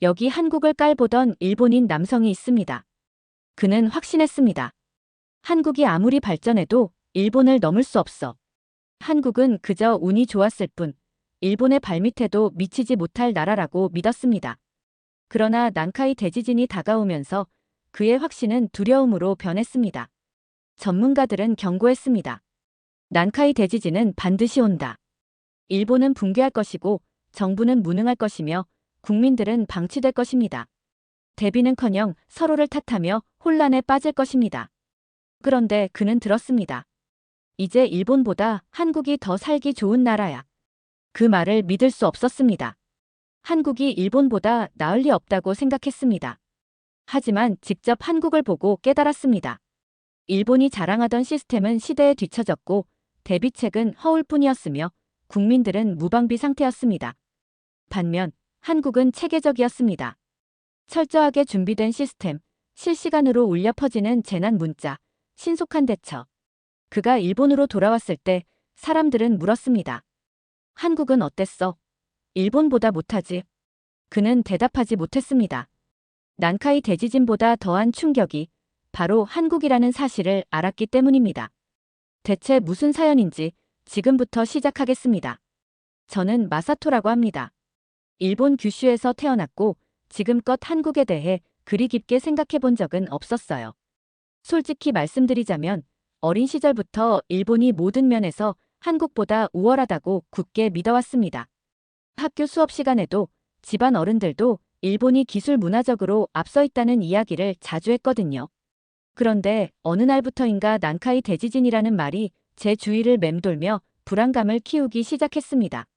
여기 한국을 깔보던 일본인 남성이 있습니다. 그는 확신했습니다. 한국이 아무리 발전해도 일본을 넘을 수 없어. 한국은 그저 운이 좋았을 뿐 일본의 발밑에도 미치지 못할 나라라고 믿었습니다. 그러나 난카이 대지진이 다가오면서 그의 확신은 두려움으로 변했습니다. 전문가들은 경고했습니다. 난카이 대지진은 반드시 온다. 일본은 붕괴할 것이고 정부는 무능할 것이며 국민들은 방치될 것입니다. 대비는커녕 서로를 탓하며 혼란에 빠질 것입니다. 그런데 그는 들었습니다. 이제 일본보다 한국이 더 살기 좋은 나라야. 그 말을 믿을 수 없었습니다. 한국이 일본보다 나을 리 없다고 생각했습니다. 하지만 직접 한국을 보고 깨달았습니다. 일본이 자랑하던 시스템은 시대에 뒤처졌고 대비책은 허울뿐이었으며 국민들은 무방비 상태였습니다. 반면 한국은 체계적이었습니다. 철저하게 준비된 시스템, 실시간으로 울려 퍼지는 재난 문자, 신속한 대처. 그가 일본으로 돌아왔을 때 사람들은 물었습니다. 한국은 어땠어? 일본보다 못하지. 그는 대답하지 못했습니다. 난카이 대지진보다 더한 충격이 바로 한국이라는 사실을 알았기 때문입니다. 대체 무슨 사연인지 지금부터 시작하겠습니다. 저는 마사토라고 합니다. 일본 규슈에서 태어났고 지금껏 한국에 대해 그리 깊게 생각해 본 적은 없었어요. 솔직히 말씀드리자면 어린 시절부터 일본이 모든 면에서 한국보다 우월하다고 굳게 믿어왔습니다. 학교 수업 시간에도 집안 어른들도 일본이 기술 문화적으로 앞서 있다는 이야기를 자주 했거든요. 그런데 어느 날부터인가 난카이 대지진이라는 말이 제 주위를 맴돌며 불안감을 키우기 시작했습니다.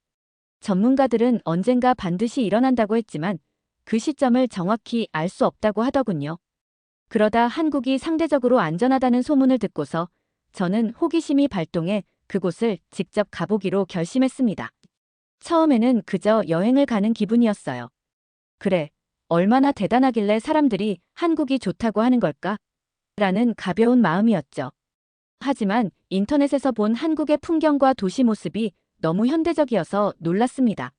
전문가들은 언젠가 반드시 일어난다고 했지만 그 시점을 정확히 알 수 없다고 하더군요. 그러다 한국이 상대적으로 안전하다는 소문을 듣고서 저는 호기심이 발동해 그곳을 직접 가보기로 결심했습니다. 처음에는 그저 여행을 가는 기분이었어요. 그래, 얼마나 대단하길래 사람들이 한국이 좋다고 하는 걸까? 라는 가벼운 마음이었죠. 하지만 인터넷에서 본 한국의 풍경과 도시 모습이 너무 현대적이어서 놀랐습니다.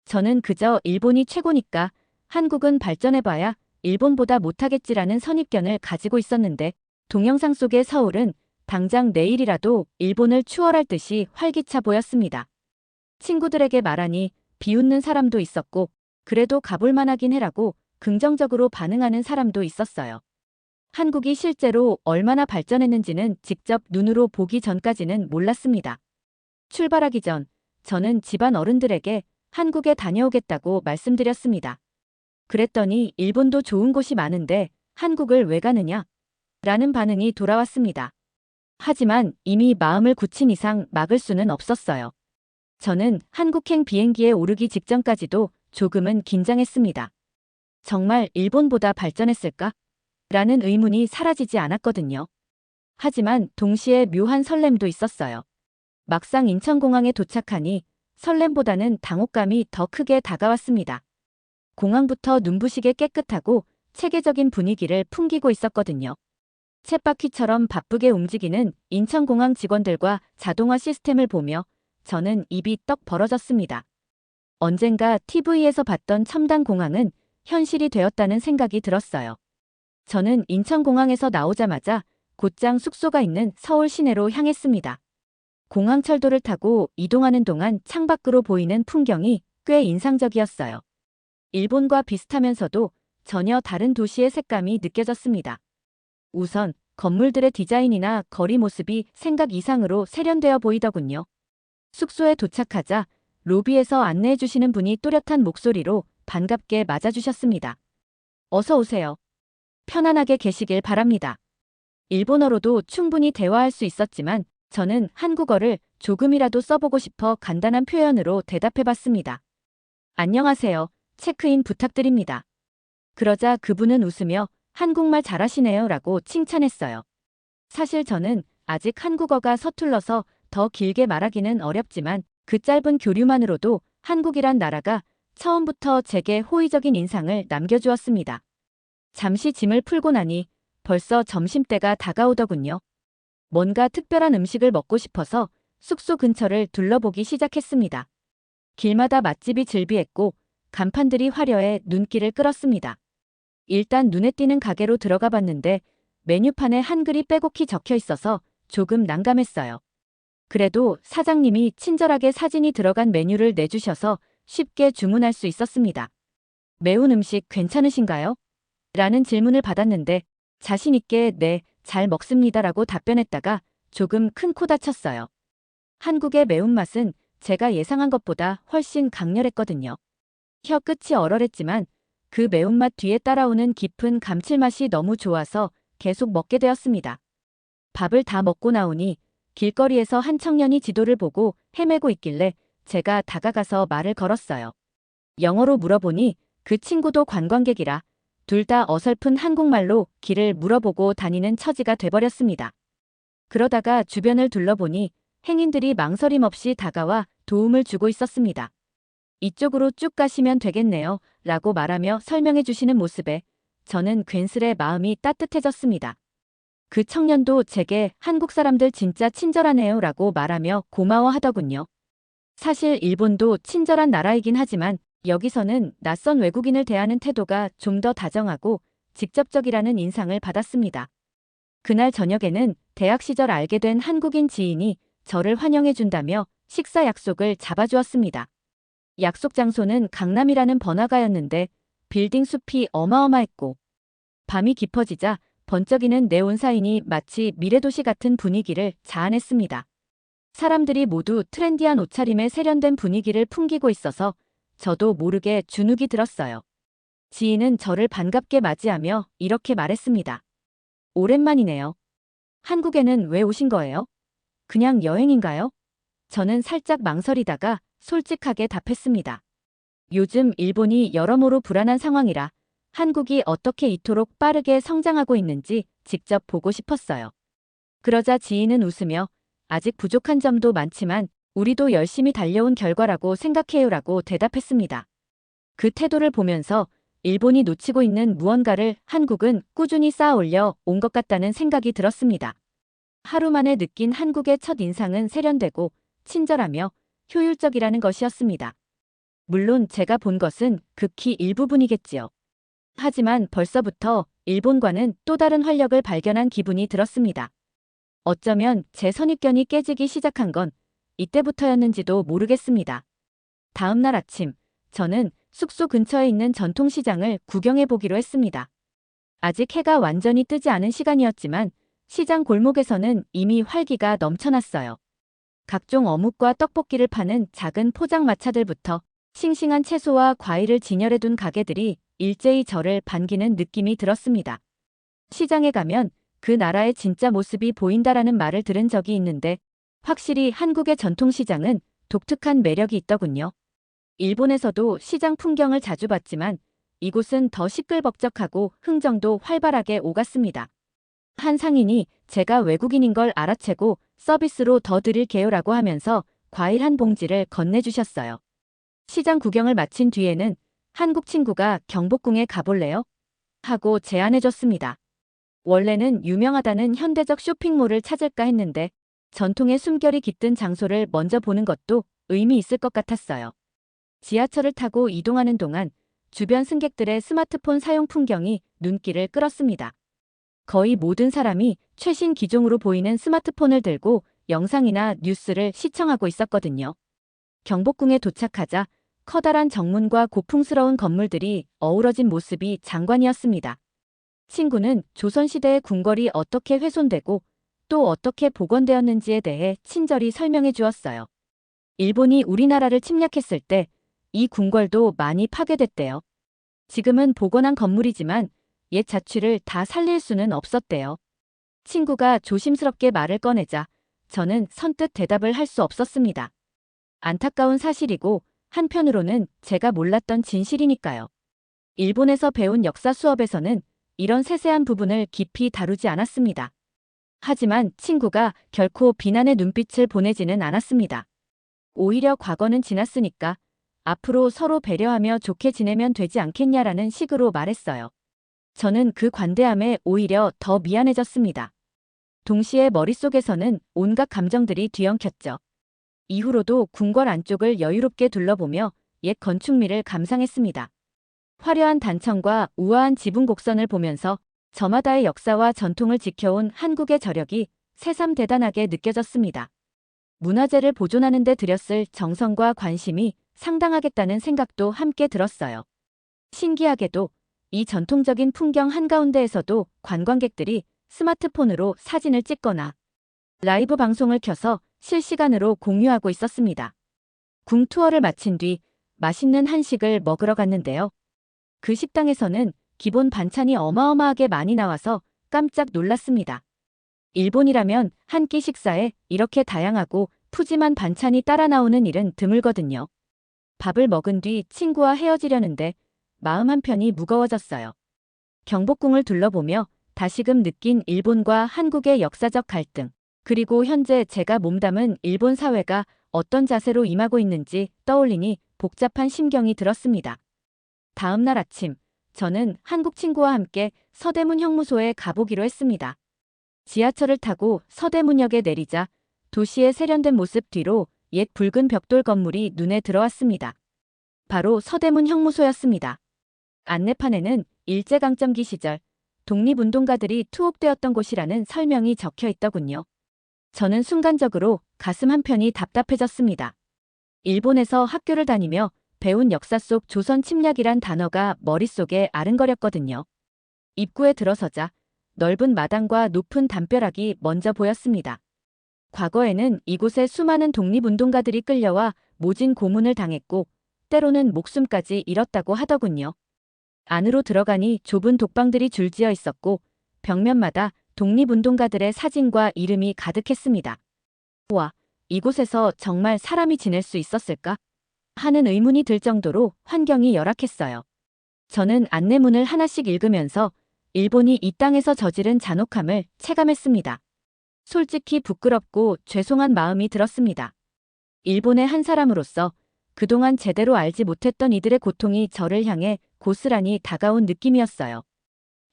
저는 그저 일본이 최고니까 한국은 발전해봐야 일본보다 못하겠지라는 선입견을 가지고 있었는데 동영상 속의 서울은 당장 내일이라도 일본을 추월할 듯이 활기차 보였습니다. 친구들에게 말하니 비웃는 사람도 있었고 그래도 가볼 만하긴 해라고 긍정적으로 반응하는 사람도 있었어요. 한국이 실제로 얼마나 발전했는지는 직접 눈으로 보기 전까지는 몰랐습니다. 출발하기 전 저는 집안 어른들에게 한국에 다녀오겠다고 말씀드렸습니다. 그랬더니 일본도 좋은 곳이 많은데 한국을 왜 가느냐? 라는 반응이 돌아왔습니다. 하지만 이미 마음을 굳힌 이상 막을 수는 없었어요. 저는 한국행 비행기에 오르기 직전까지도 조금은 긴장했습니다. 정말 일본보다 발전했을까? 라는 의문이 사라지지 않았거든요. 하지만 동시에 묘한 설렘도 있었어요. 막상 인천공항에 도착하니 설렘보다는 당혹감이 더 크게 다가왔습니다. 공항부터 눈부시게 깨끗하고 체계적인 분위기를 풍기고 있었거든요. 쳇바퀴처럼 바쁘게 움직이는 인천공항 직원들과 자동화 시스템을 보며 저는 입이 떡 벌어졌습니다. 언젠가 TV에서 봤던 첨단 공항은 현실이 되었다는 생각이 들었어요. 저는 인천공항에서 나오자마자 곧장 숙소가 있는 서울 시내로 향했습니다. 공항철도를 타고 이동하는 동안 창밖으로 보이는 풍경이 꽤 인상적이었어요. 일본과 비슷하면서도 전혀 다른 도시의 색감이 느껴졌습니다. 우선 건물들의 디자인이나 거리 모습이 생각 이상으로 세련되어 보이더군요. 숙소에 도착하자 로비에서 안내해 주시는 분이 또렷한 목소리로 반갑게 맞아주셨습니다. 어서 오세요. 편안하게 계시길 바랍니다. 일본어로도 충분히 대화할 수 있었지만 저는 한국어를 조금이라도 써보고 싶어 간단한 표현으로 대답해봤습니다. 안녕하세요. 체크인 부탁드립니다. 그러자 그분은 웃으며 한국말 잘하시네요 라고 칭찬했어요. 사실 저는 아직 한국어가 서툴러서 더 길게 말하기는 어렵지만 그 짧은 교류만으로도 한국이란 나라가 처음부터 제게 호의적인 인상을 남겨주었습니다. 잠시 짐을 풀고 나니 벌써 점심때가 다가오더군요. 뭔가 특별한 음식을 먹고 싶어서 숙소 근처를 둘러보기 시작했습니다. 길마다 맛집이 즐비했고 간판들이 화려해 눈길을 끌었습니다. 일단 눈에 띄는 가게로 들어가 봤는데 메뉴판에 한글이 빼곡히 적혀 있어서 조금 난감했어요. 그래도 사장님이 친절하게 사진이 들어간 메뉴를 내주셔서 쉽게 주문할 수 있었습니다. 매운 음식 괜찮으신가요? 라는 질문을 받았는데 자신 있게 네, 잘 먹습니다라고 답변했다가 조금 큰 코 다쳤어요. 한국의 매운맛은 제가 예상한 것보다 훨씬 강렬했거든요. 혀 끝이 얼얼했지만 그 매운맛 뒤에 따라오는 깊은 감칠맛이 너무 좋아서 계속 먹게 되었습니다. 밥을 다 먹고 나오니 길거리에서 한 청년이 지도를 보고 헤매고 있길래 제가 다가가서 말을 걸었어요. 영어로 물어보니 그 친구도 관광객이라 둘 다 어설픈 한국말로 길을 물어보고 다니는 처지가 돼버렸습니다. 그러다가 주변을 둘러보니 행인들이 망설임 없이 다가와 도움을 주고 있었습니다. 이쪽으로 쭉 가시면 되겠네요. 라고 말하며 설명해 주시는 모습에 저는 괜스레 마음이 따뜻해졌습니다. 그 청년도 제게 한국 사람들 진짜 친절하네요. 라고 말하며 고마워하더군요. 사실 일본도 친절한 나라이긴 하지만 여기서는 낯선 외국인을 대하는 태도가 좀 더 다정하고 직접적이라는 인상을 받았습니다. 그날 저녁에는 대학 시절 알게 된 한국인 지인이 저를 환영해 준다며 식사 약속을 잡아주었습니다. 약속 장소는 강남이라는 번화가였는데 빌딩 숲이 어마어마했고 밤이 깊어지자 번쩍이는 네온 사인이 마치 미래도시 같은 분위기를 자아냈습니다. 사람들이 모두 트렌디한 옷차림에 세련된 분위기를 풍기고 있어서 저도 모르게 주눅이 들었어요. 지인은 저를 반갑게 맞이하며 이렇게 말했습니다. 오랜만이네요. 한국에는 왜 오신 거예요? 그냥 여행인가요? 저는 살짝 망설이다가 솔직하게 답했습니다. 요즘 일본이 여러모로 불안한 상황이라 한국이 어떻게 이토록 빠르게 성장하고 있는지 직접 보고 싶었어요. 그러자 지인은 웃으며 아직 부족한 점도 많지만 우리도 열심히 달려온 결과라고 생각해요라고 대답했습니다. 그 태도를 보면서 일본이 놓치고 있는 무언가를 한국은 꾸준히 쌓아올려 온 것 같다는 생각이 들었습니다. 하루 만에 느낀 한국의 첫 인상은 세련되고 친절하며 효율적이라는 것이었습니다. 물론 제가 본 것은 극히 일부분이겠지요. 하지만 벌써부터 일본과는 또 다른 활력을 발견한 기분이 들었습니다. 어쩌면 제 선입견이 깨지기 시작한 건 이때부터였는지도 모르겠습니다. 다음 날 아침, 저는 숙소 근처에 있는 전통시장을 구경해 보기로 했습니다. 아직 해가 완전히 뜨지 않은 시간이었지만 시장 골목에서는 이미 활기가 넘쳐났어요. 각종 어묵과 떡볶이를 파는 작은 포장마차들부터 싱싱한 채소와 과일을 진열해둔 가게들이 일제히 저를 반기는 느낌이 들었습니다. 시장에 가면 그 나라의 진짜 모습이 보인다라는 말을 들은 적이 있는데 확실히 한국의 전통시장은 독특한 매력이 있더군요. 일본에서도 시장 풍경을 자주 봤지만 이곳은 더 시끌벅적하고 흥정도 활발하게 오갔습니다. 한 상인이 제가 외국인인 걸 알아채고 서비스로 더 드릴게요라고 하면서 과일 한 봉지를 건네주셨어요. 시장 구경을 마친 뒤에는 한국 친구가 경복궁에 가볼래요? 하고 제안해줬습니다. 원래는 유명하다는 현대적 쇼핑몰을 찾을까 했는데 전통의 숨결이 깃든 장소를 먼저 보는 것도 의미 있을 것 같았어요. 지하철을 타고 이동하는 동안 주변 승객들의 스마트폰 사용 풍경이 눈길을 끌었습니다. 거의 모든 사람이 최신 기종으로 보이는 스마트폰을 들고 영상이나 뉴스를 시청하고 있었거든요. 경복궁에 도착하자 커다란 정문과 고풍스러운 건물들이 어우러진 모습이 장관이었습니다. 친구는 조선시대의 궁궐이 어떻게 훼손되고 또 어떻게 복원되었는지에 대해 친절히 설명해 주었어요. 일본이 우리나라를 침략했을 때 이 궁궐도 많이 파괴됐대요. 지금은 복원한 건물이지만 옛 자취를 다 살릴 수는 없었대요. 친구가 조심스럽게 말을 꺼내자 저는 선뜻 대답을 할 수 없었습니다. 안타까운 사실이고 한편으로는 제가 몰랐던 진실이니까요. 일본에서 배운 역사 수업에서는 이런 세세한 부분을 깊이 다루지 않았습니다. 하지만 친구가 결코 비난의 눈빛을 보내지는 않았습니다. 오히려 과거는 지났으니까 앞으로 서로 배려하며 좋게 지내면 되지 않겠냐라는 식으로 말했어요. 저는 그 관대함에 오히려 더 미안해졌습니다. 동시에 머릿속에서는 온갖 감정들이 뒤엉켰죠. 이후로도 궁궐 안쪽을 여유롭게 둘러보며 옛 건축미를 감상했습니다. 화려한 단청과 우아한 지붕 곡선을 보면서 저마다의 역사와 전통을 지켜온 한국의 저력이 새삼 대단하게 느껴졌습니다. 문화재를 보존하는 데 들였을 정성과 관심이 상당하겠다는 생각도 함께 들었어요. 신기하게도 이 전통적인 풍경 한가운데에서도 관광객들이 스마트폰으로 사진을 찍거나 라이브 방송을 켜서 실시간으로 공유하고 있었습니다. 궁 투어를 마친 뒤 맛있는 한식을 먹으러 갔는데요. 그 식당에서는 기본 반찬이 어마어마하게 많이 나와서 깜짝 놀랐습니다. 일본이라면 한 끼 식사에 이렇게 다양하고 푸짐한 반찬이 따라 나오는 일은 드물거든요. 밥을 먹은 뒤 친구와 헤어지려는데 마음 한편이 무거워졌어요. 경복궁을 둘러보며 다시금 느낀 일본과 한국의 역사적 갈등, 그리고 현재 제가 몸담은 일본 사회가 어떤 자세로 임하고 있는지 떠올리니 복잡한 심경이 들었습니다. 다음 날 아침, 저는 한국 친구와 함께 서대문 형무소에 가보기로 했습니다. 지하철을 타고 서대문역에 내리자 도시의 세련된 모습 뒤로 옛 붉은 벽돌 건물이 눈에 들어왔습니다. 바로 서대문 형무소였습니다. 안내판에는 일제강점기 시절 독립운동가들이 투옥되었던 곳이라는 설명이 적혀 있더군요. 저는 순간적으로 가슴 한편이 답답해졌습니다. 일본에서 학교를 다니며 배운 역사 속 조선 침략이란 단어가 머릿속에 아른거렸거든요. 입구에 들어서자 넓은 마당과 높은 담벼락이 먼저 보였습니다. 과거에는 이곳에 수많은 독립운동가들이 끌려와 모진 고문을 당했고 때로는 목숨까지 잃었다고 하더군요. 안으로 들어가니 좁은 독방들이 줄지어 있었고 벽면마다 독립운동가들의 사진과 이름이 가득했습니다. 와, 이곳에서 정말 사람이 지낼 수 있었을까? 하는 의문이 들 정도로 환경이 열악했어요. 저는 안내문을 하나씩 읽으면서 일본이 이 땅에서 저지른 잔혹함을 체감했습니다. 솔직히 부끄럽고 죄송한 마음이 들었습니다. 일본의 한 사람으로서 그동안 제대로 알지 못했던 이들의 고통이 저를 향해 고스란히 다가온 느낌이었어요.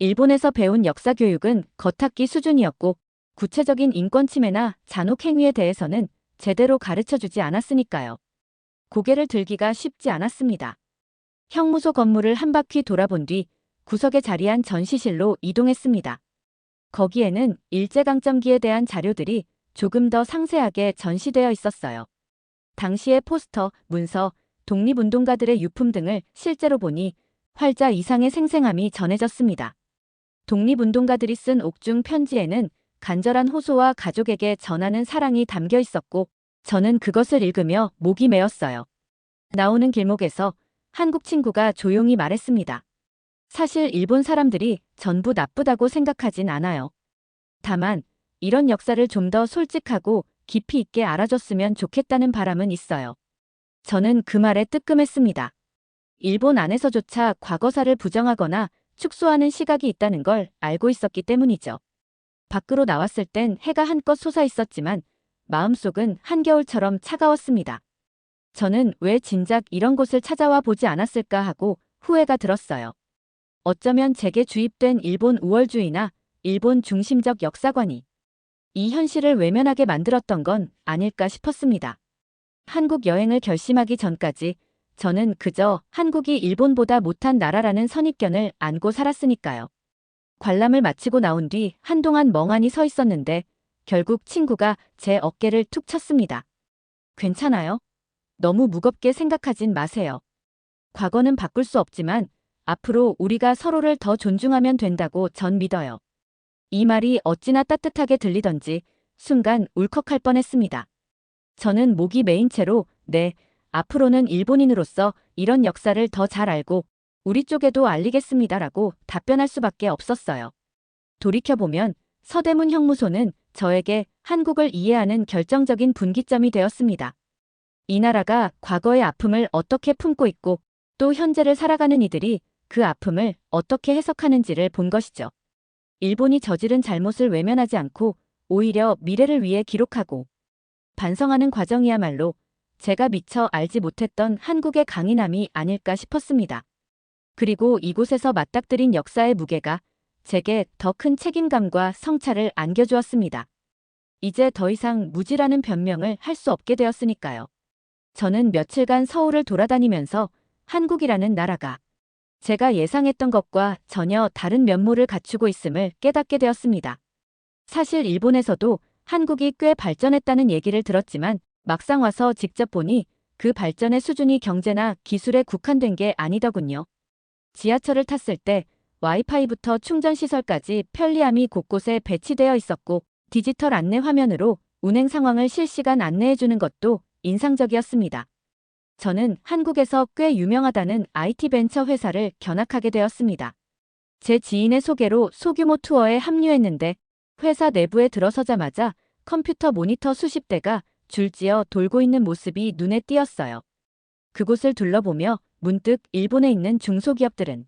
일본에서 배운 역사 교육은 겉핥기 수준이었고 구체적인 인권 침해나 잔혹 행위에 대해서는 제대로 가르쳐주지 않았으니까요. 고개를 들기가 쉽지 않았습니다. 형무소 건물을 한 바퀴 돌아본 뒤 구석에 자리한 전시실로 이동했습니다. 거기에는 일제강점기에 대한 자료들이 조금 더 상세하게 전시되어 있었어요. 당시의 포스터, 문서, 독립운동가들의 유품 등을 실제로 보니 활자 이상의 생생함이 전해졌습니다. 독립운동가들이 쓴 옥중 편지에는 간절한 호소와 가족에게 전하는 사랑이 담겨 있었고 저는 그것을 읽으며 목이 메었어요. 나오는 길목에서 한국 친구가 조용히 말했습니다. 사실 일본 사람들이 전부 나쁘다고 생각하진 않아요. 다만 이런 역사를 좀 더 솔직하고 깊이 있게 알아줬으면 좋겠다는 바람은 있어요. 저는 그 말에 뜨끔했습니다. 일본 안에서조차 과거사를 부정하거나 축소하는 시각이 있다는 걸 알고 있었기 때문이죠. 밖으로 나왔을 땐 해가 한껏 솟아 있었지만 마음속은 한겨울처럼 차가웠습니다. 저는 왜 진작 이런 곳을 찾아와 보지 않았을까 하고 후회가 들었어요. 어쩌면 제게 주입된 일본 우월주의나 일본 중심적 역사관이 이 현실을 외면하게 만들었던 건 아닐까 싶었습니다. 한국 여행을 결심하기 전까지 저는 그저 한국이 일본보다 못한 나라라는 선입견을 안고 살았으니까요. 관람을 마치고 나온 뒤 한동안 멍하니 서 있었는데 결국 친구가 제 어깨를 툭 쳤습니다. 괜찮아요? 너무 무겁게 생각하진 마세요. 과거는 바꿀 수 없지만 앞으로 우리가 서로를 더 존중하면 된다고 전 믿어요. 이 말이 어찌나 따뜻하게 들리던지 순간 울컥할 뻔했습니다. 저는 목이 메인 채로 네, 앞으로는 일본인으로서 이런 역사를 더 잘 알고 우리 쪽에도 알리겠습니다라고 답변할 수밖에 없었어요. 돌이켜보면 서대문 형무소는 저에게 한국을 이해하는 결정적인 분기점이 되었습니다. 이 나라가 과거의 아픔을 어떻게 품고 있고 또 현재를 살아가는 이들이 그 아픔을 어떻게 해석하는지를 본 것이죠. 일본이 저지른 잘못을 외면하지 않고 오히려 미래를 위해 기록하고 반성하는 과정이야말로 제가 미처 알지 못했던 한국의 강인함이 아닐까 싶었습니다. 그리고 이곳에서 맞닥뜨린 역사의 무게가 제게 더 큰 책임감과 성찰을 안겨주었습니다. 이제 더 이상 무지라는 변명을 할 수 없게 되었으니까요. 저는 며칠간 서울을 돌아다니면서 한국이라는 나라가 제가 예상했던 것과 전혀 다른 면모를 갖추고 있음을 깨닫게 되었습니다. 사실 일본에서도 한국이 꽤 발전했다는 얘기를 들었지만 막상 와서 직접 보니 그 발전의 수준이 경제나 기술에 국한된 게 아니더군요. 지하철을 탔을 때 와이파이부터 충전시설까지 편리함이 곳곳에 배치되어 있었고 디지털 안내 화면으로 운행 상황을 실시간 안내해주는 것도 인상적이었습니다. 저는 한국에서 꽤 유명하다는 IT 벤처 회사를 견학하게 되었습니다. 제 지인의 소개로 소규모 투어에 합류했는데 회사 내부에 들어서자마자 컴퓨터 모니터 수십 대가 줄지어 돌고 있는 모습이 눈에 띄었어요. 그곳을 둘러보며 문득 일본에 있는 중소기업들은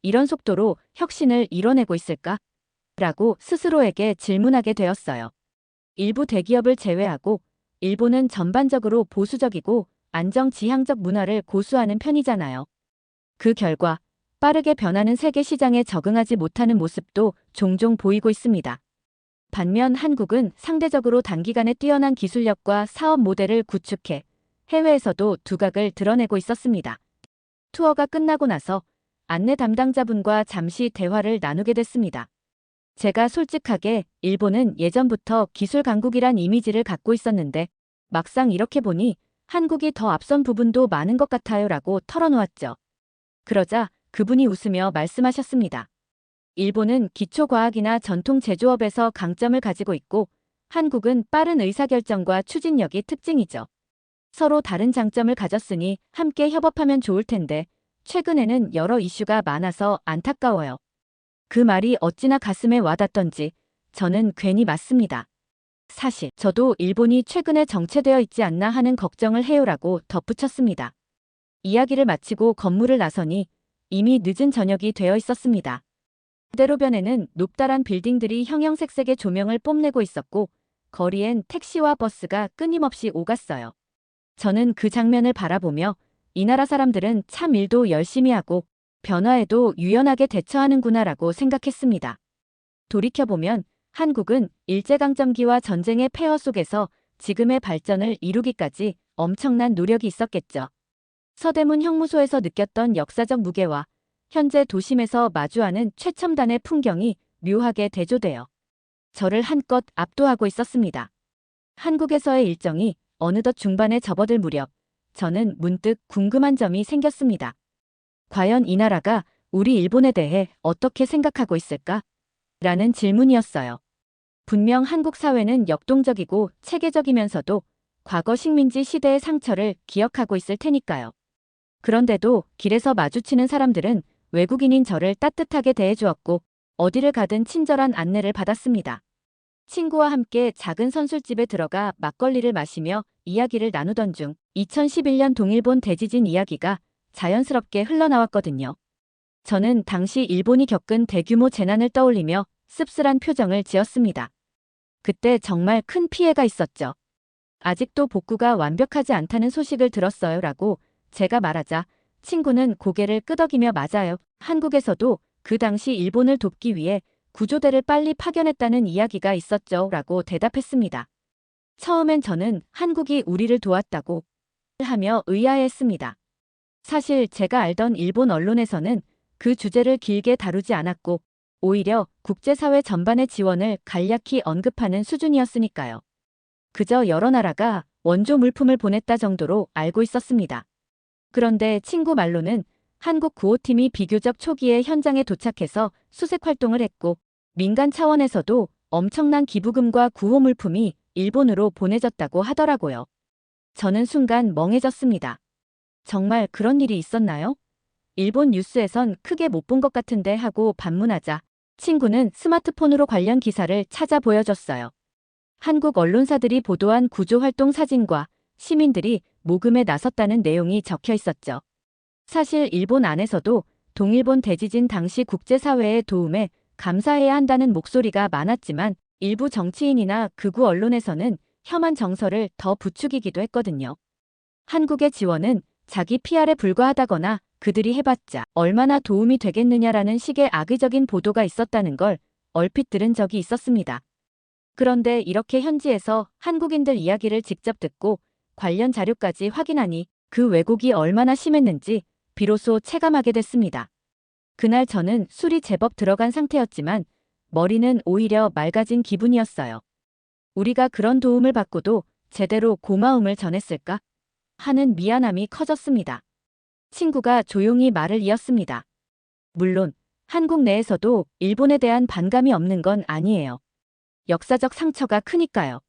이런 속도로 혁신을 이뤄내고 있을까? 라고 스스로에게 질문하게 되었어요. 일부 대기업을 제외하고 일본은 전반적으로 보수적이고 안정지향적 문화를 고수하는 편이잖아요. 그 결과 빠르게 변하는 세계 시장에 적응하지 못하는 모습도 종종 보이고 있습니다. 반면 한국은 상대적으로 단기간에 뛰어난 기술력과 사업 모델을 구축해 해외에서도 두각을 드러내고 있었습니다. 투어가 끝나고 나서 안내 담당자분과 잠시 대화를 나누게 됐습니다. 제가 솔직하게 일본은 예전부터 기술 강국이란 이미지를 갖고 있었는데 막상 이렇게 보니 한국이 더 앞선 부분도 많은 것 같아요 라고 털어놓았죠. 그러자 그분이 웃으며 말씀하셨습니다. 일본은 기초과학이나 전통 제조업에서 강점을 가지고 있고 한국은 빠른 의사결정과 추진력이 특징이죠. 서로 다른 장점을 가졌으니 함께 협업하면 좋을 텐데 최근에는 여러 이슈가 많아서 안타까워요. 그 말이 어찌나 가슴에 와닿던지 저는 괜히 맞습니다. 사실 저도 일본이 최근에 정체되어 있지 않나 하는 걱정을 해요라고 덧붙였습니다. 이야기를 마치고 건물을 나서니 이미 늦은 저녁이 되어 있었습니다. 대로변에는 높다란 빌딩들이 형형색색의 조명을 뽐내고 있었고 거리엔 택시와 버스가 끊임없이 오갔어요. 저는 그 장면을 바라보며 이 나라 사람들은 참 일도 열심히 하고 변화에도 유연하게 대처하는구나라고 생각했습니다. 돌이켜보면 한국은 일제강점기와 전쟁의 폐허 속에서 지금의 발전을 이루기까지 엄청난 노력이 있었겠죠. 서대문 형무소에서 느꼈던 역사적 무게와 현재 도심에서 마주하는 최첨단의 풍경이 묘하게 대조되어 저를 한껏 압도하고 있었습니다. 한국에서의 일정이 어느덧 중반에 접어들 무렵 저는 문득 궁금한 점이 생겼습니다. 과연 이 나라가 우리 일본에 대해 어떻게 생각하고 있을까? 라는 질문이었어요. 분명 한국 사회는 역동적이고 체계적이면서도 과거 식민지 시대의 상처를 기억하고 있을 테니까요. 그런데도 길에서 마주치는 사람들은 외국인인 저를 따뜻하게 대해주었고 어디를 가든 친절한 안내를 받았습니다. 친구와 함께 작은 선술집에 들어가 막걸리를 마시며 이야기를 나누던 중 2011년 동일본 대지진 이야기가 자연스럽게 흘러나왔거든요. 저는 당시 일본이 겪은 대규모 재난을 떠올리며 씁쓸한 표정을 지었습니다. 그때 정말 큰 피해가 있었죠. 아직도 복구가 완벽하지 않다는 소식을 들었어요 라고 제가 말하자 친구는 고개를 끄덕이며 맞아요. 한국에서도 그 당시 일본을 돕기 위해 구조대를 빨리 파견했다는 이야기가 있었죠 라고 대답했습니다. 처음엔 저는 한국이 우리를 도왔다고 하며 의아해했습니다. 사실 제가 알던 일본 언론에서는 그 주제를 길게 다루지 않았고 오히려 국제사회 전반의 지원을 간략히 언급하는 수준이었으니까요. 그저 여러 나라가 원조 물품을 보냈다 정도로 알고 있었습니다. 그런데 친구 말로는 한국 구호팀이 비교적 초기에 현장에 도착해서 수색 활동을 했고 민간 차원에서도 엄청난 기부금과 구호 물품이 일본으로 보내졌다고 하더라고요. 저는 순간 멍해졌습니다. 정말 그런 일이 있었나요? 일본 뉴스에선 크게 못 본 것 같은데 하고 반문하자 친구는 스마트폰으로 관련 기사를 찾아 보여줬어요. 한국 언론사들이 보도한 구조활동 사진과 시민들이 모금에 나섰다는 내용이 적혀 있었죠. 사실 일본 안에서도 동일본 대지진 당시 국제사회의 도움에 감사해야 한다는 목소리가 많았지만 일부 정치인이나 극우 언론에서는 혐한 정서를 더 부추기기도 했거든요. 한국의 지원은 자기 PR에 불과하다거나 그들이 해봤자 얼마나 도움이 되겠느냐라는 식의 악의적인 보도가 있었다는 걸 얼핏 들은 적이 있었습니다. 그런데 이렇게 현지에서 한국인들 이야기를 직접 듣고 관련 자료까지 확인하니 그 왜곡이 얼마나 심했는지 비로소 체감하게 됐습니다. 그날 저는 술이 제법 들어간 상태였지만 머리는 오히려 맑아진 기분이었어요. 우리가 그런 도움을 받고도 제대로 고마움을 전했을까? 하는 미안함이 커졌습니다. 친구가 조용히 말을 이었습니다. 물론 한국 내에서도 일본에 대한 반감이 없는 건 아니에요. 역사적 상처가 크니까요.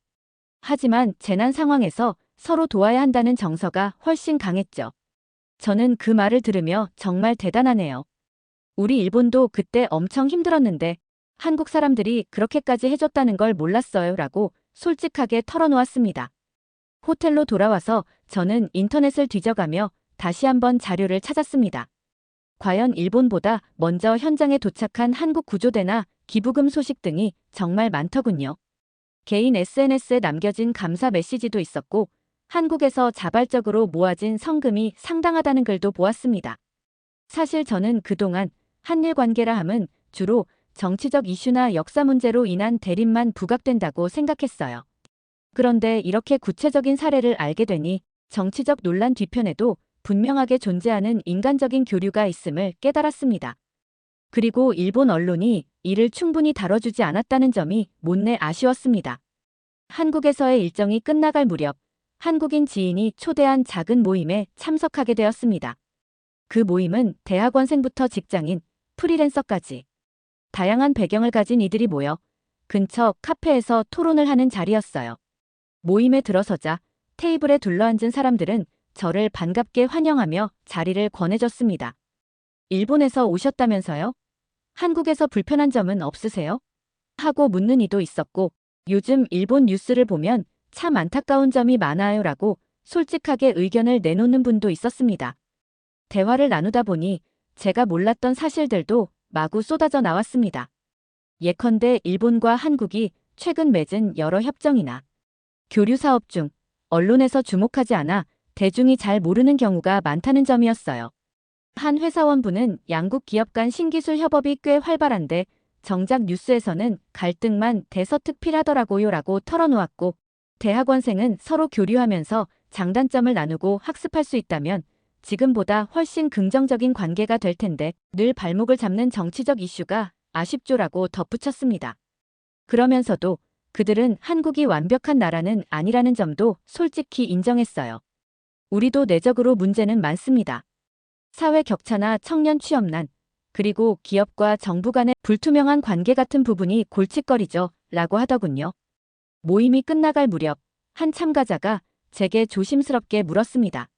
하지만 재난 상황에서 서로 도와야 한다는 정서가 훨씬 강했죠. 저는 그 말을 들으며 정말 대단하네요. 우리 일본도 그때 엄청 힘들었는데 한국 사람들이 그렇게까지 해줬다는 걸 몰랐어요 라고 솔직하게 털어놓았습니다. 호텔로 돌아와서 저는 인터넷을 뒤져가며 다시 한번 자료를 찾았습니다. 과연 일본보다 먼저 현장에 도착한 한국 구조대나 기부금 소식 등이 정말 많더군요. 개인 SNS에 남겨진 감사 메시지도 있었고 한국에서 자발적으로 모아진 성금이 상당하다는 글도 보았습니다. 사실 저는 그동안 한일 관계라 함은 주로 정치적 이슈나 역사 문제로 인한 대립만 부각된다고 생각했어요. 그런데 이렇게 구체적인 사례를 알게 되니 정치적 논란 뒤편에도 분명하게 존재하는 인간적인 교류가 있음을 깨달았습니다. 그리고 일본 언론이 이를 충분히 다뤄주지 않았다는 점이 못내 아쉬웠습니다. 한국에서의 일정이 끝나갈 무렵 한국인 지인이 초대한 작은 모임에 참석하게 되었습니다. 그 모임은 대학원생부터 직장인, 프리랜서까지 다양한 배경을 가진 이들이 모여 근처 카페에서 토론을 하는 자리였어요. 모임에 들어서자 테이블에 둘러앉은 사람들은 저를 반갑게 환영하며 자리를 권해줬습니다. 일본에서 오셨다면서요? 한국에서 불편한 점은 없으세요? 하고 묻는 이도 있었고 요즘 일본 뉴스를 보면 참 안타까운 점이 많아요 라고 솔직하게 의견을 내놓는 분도 있었습니다. 대화를 나누다 보니 제가 몰랐던 사실들도 마구 쏟아져 나왔습니다. 예컨대 일본과 한국이 최근 맺은 여러 협정이나 교류 사업 중 언론에서 주목하지 않아 대중이 잘 모르는 경우가 많다는 점이었어요. 한 회사원분은 양국 기업 간 신기술 협업이 꽤 활발한데 정작 뉴스에서는 갈등만 대서특필하더라고요 라고 털어놓았고 대학원생은 서로 교류하면서 장단점을 나누고 학습할 수 있다면 지금보다 훨씬 긍정적인 관계가 될 텐데 늘 발목을 잡는 정치적 이슈가 아쉽죠라고 덧붙였습니다. 그러면서도 그들은 한국이 완벽한 나라는 아니라는 점도 솔직히 인정했어요. 우리도 내적으로 문제는 많습니다. 사회 격차나 청년 취업난, 그리고 기업과 정부 간의 불투명한 관계 같은 부분이 골칫거리죠 라고 하더군요. 모임이 끝나갈 무렵 한 참가자가 제게 조심스럽게 물었습니다.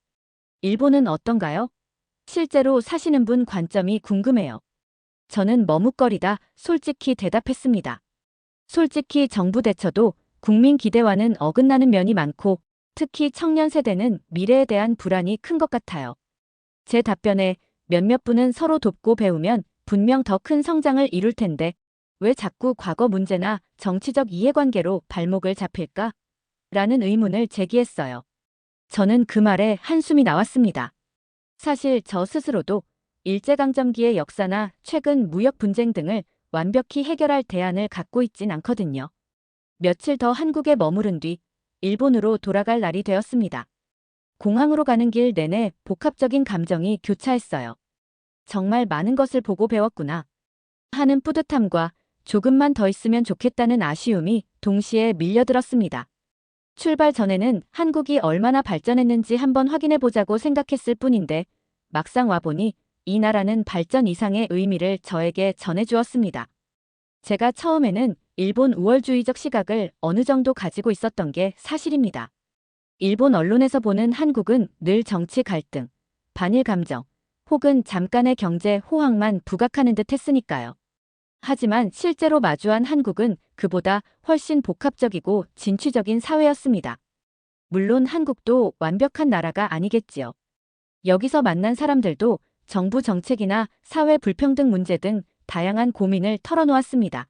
일본은 어떤가요? 실제로 사시는 분 관점이 궁금해요. 저는 머뭇거리다 솔직히 대답했습니다. 솔직히 정부 대처도 국민 기대와는 어긋나는 면이 많고 특히 청년 세대는 미래에 대한 불안이 큰 것 같아요. 제 답변에 몇몇 분은 서로 돕고 배우면 분명 더 큰 성장을 이룰 텐데 왜 자꾸 과거 문제나 정치적 이해관계로 발목을 잡힐까? 라는 의문을 제기했어요. 저는 그 말에 한숨이 나왔습니다. 사실 저 스스로도 일제강점기의 역사나 최근 무역 분쟁 등을 완벽히 해결할 대안을 갖고 있진 않거든요. 며칠 더 한국에 머무른 뒤 일본으로 돌아갈 날이 되었습니다. 공항으로 가는 길 내내 복합적인 감정이 교차했어요. 정말 많은 것을 보고 배웠구나 하는 뿌듯함과 조금만 더 있으면 좋겠다는 아쉬움이 동시에 밀려들었습니다. 출발 전에는 한국이 얼마나 발전했는지 한번 확인해 보자고 생각했을 뿐인데 막상 와보니 이 나라는 발전 이상의 의미를 저에게 전해주었습니다. 제가 처음에는 일본 우월주의적 시각을 어느 정도 가지고 있었던 게 사실입니다. 일본 언론에서 보는 한국은 늘 정치 갈등, 반일 감정, 혹은 잠깐의 경제 호황만 부각하는 듯 했으니까요. 하지만 실제로 마주한 한국은 그보다 훨씬 복합적이고 진취적인 사회였습니다. 물론 한국도 완벽한 나라가 아니겠지요. 여기서 만난 사람들도 정부 정책이나 사회 불평등 문제 등 다양한 고민을 털어놓았습니다.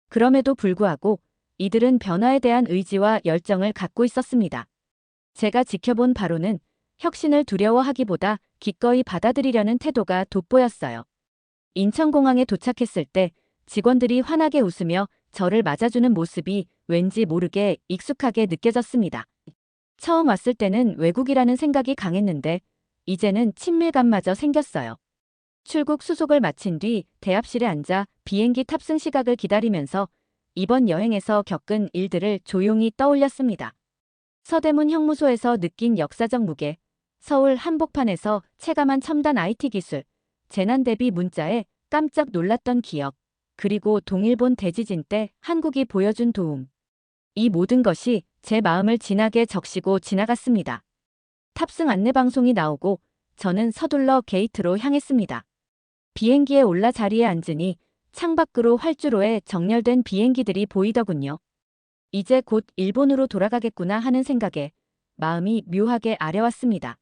그럼에도 불구하고 이들은 변화에 대한 의지와 열정을 갖고 있었습니다. 제가 지켜본 바로는 혁신을 두려워하기보다 기꺼이 받아들이려는 태도가 돋보였어요. 인천공항에 도착했을 때 직원들이 환하게 웃으며 저를 맞아주는 모습이 왠지 모르게 익숙하게 느껴졌습니다. 처음 왔을 때는 외국이라는 생각이 강했는데 이제는 친밀감마저 생겼어요. 출국 수속을 마친 뒤 대합실에 앉아 비행기 탑승 시각을 기다리면서 이번 여행에서 겪은 일들을 조용히 떠올렸습니다. 서대문 형무소에서 느낀 역사적 무게, 서울 한복판에서 체감한 첨단 IT 기술, 재난 대비 문자에 깜짝 놀랐던 기억, 그리고 동일본 대지진 때 한국이 보여준 도움. 이 모든 것이 제 마음을 진하게 적시고 지나갔습니다. 탑승 안내 방송이 나오고 저는 서둘러 게이트로 향했습니다. 비행기에 올라 자리에 앉으니 창밖으로 활주로에 정렬된 비행기들이 보이더군요. 이제 곧 일본으로 돌아가겠구나 하는 생각에 마음이 묘하게 아려왔습니다.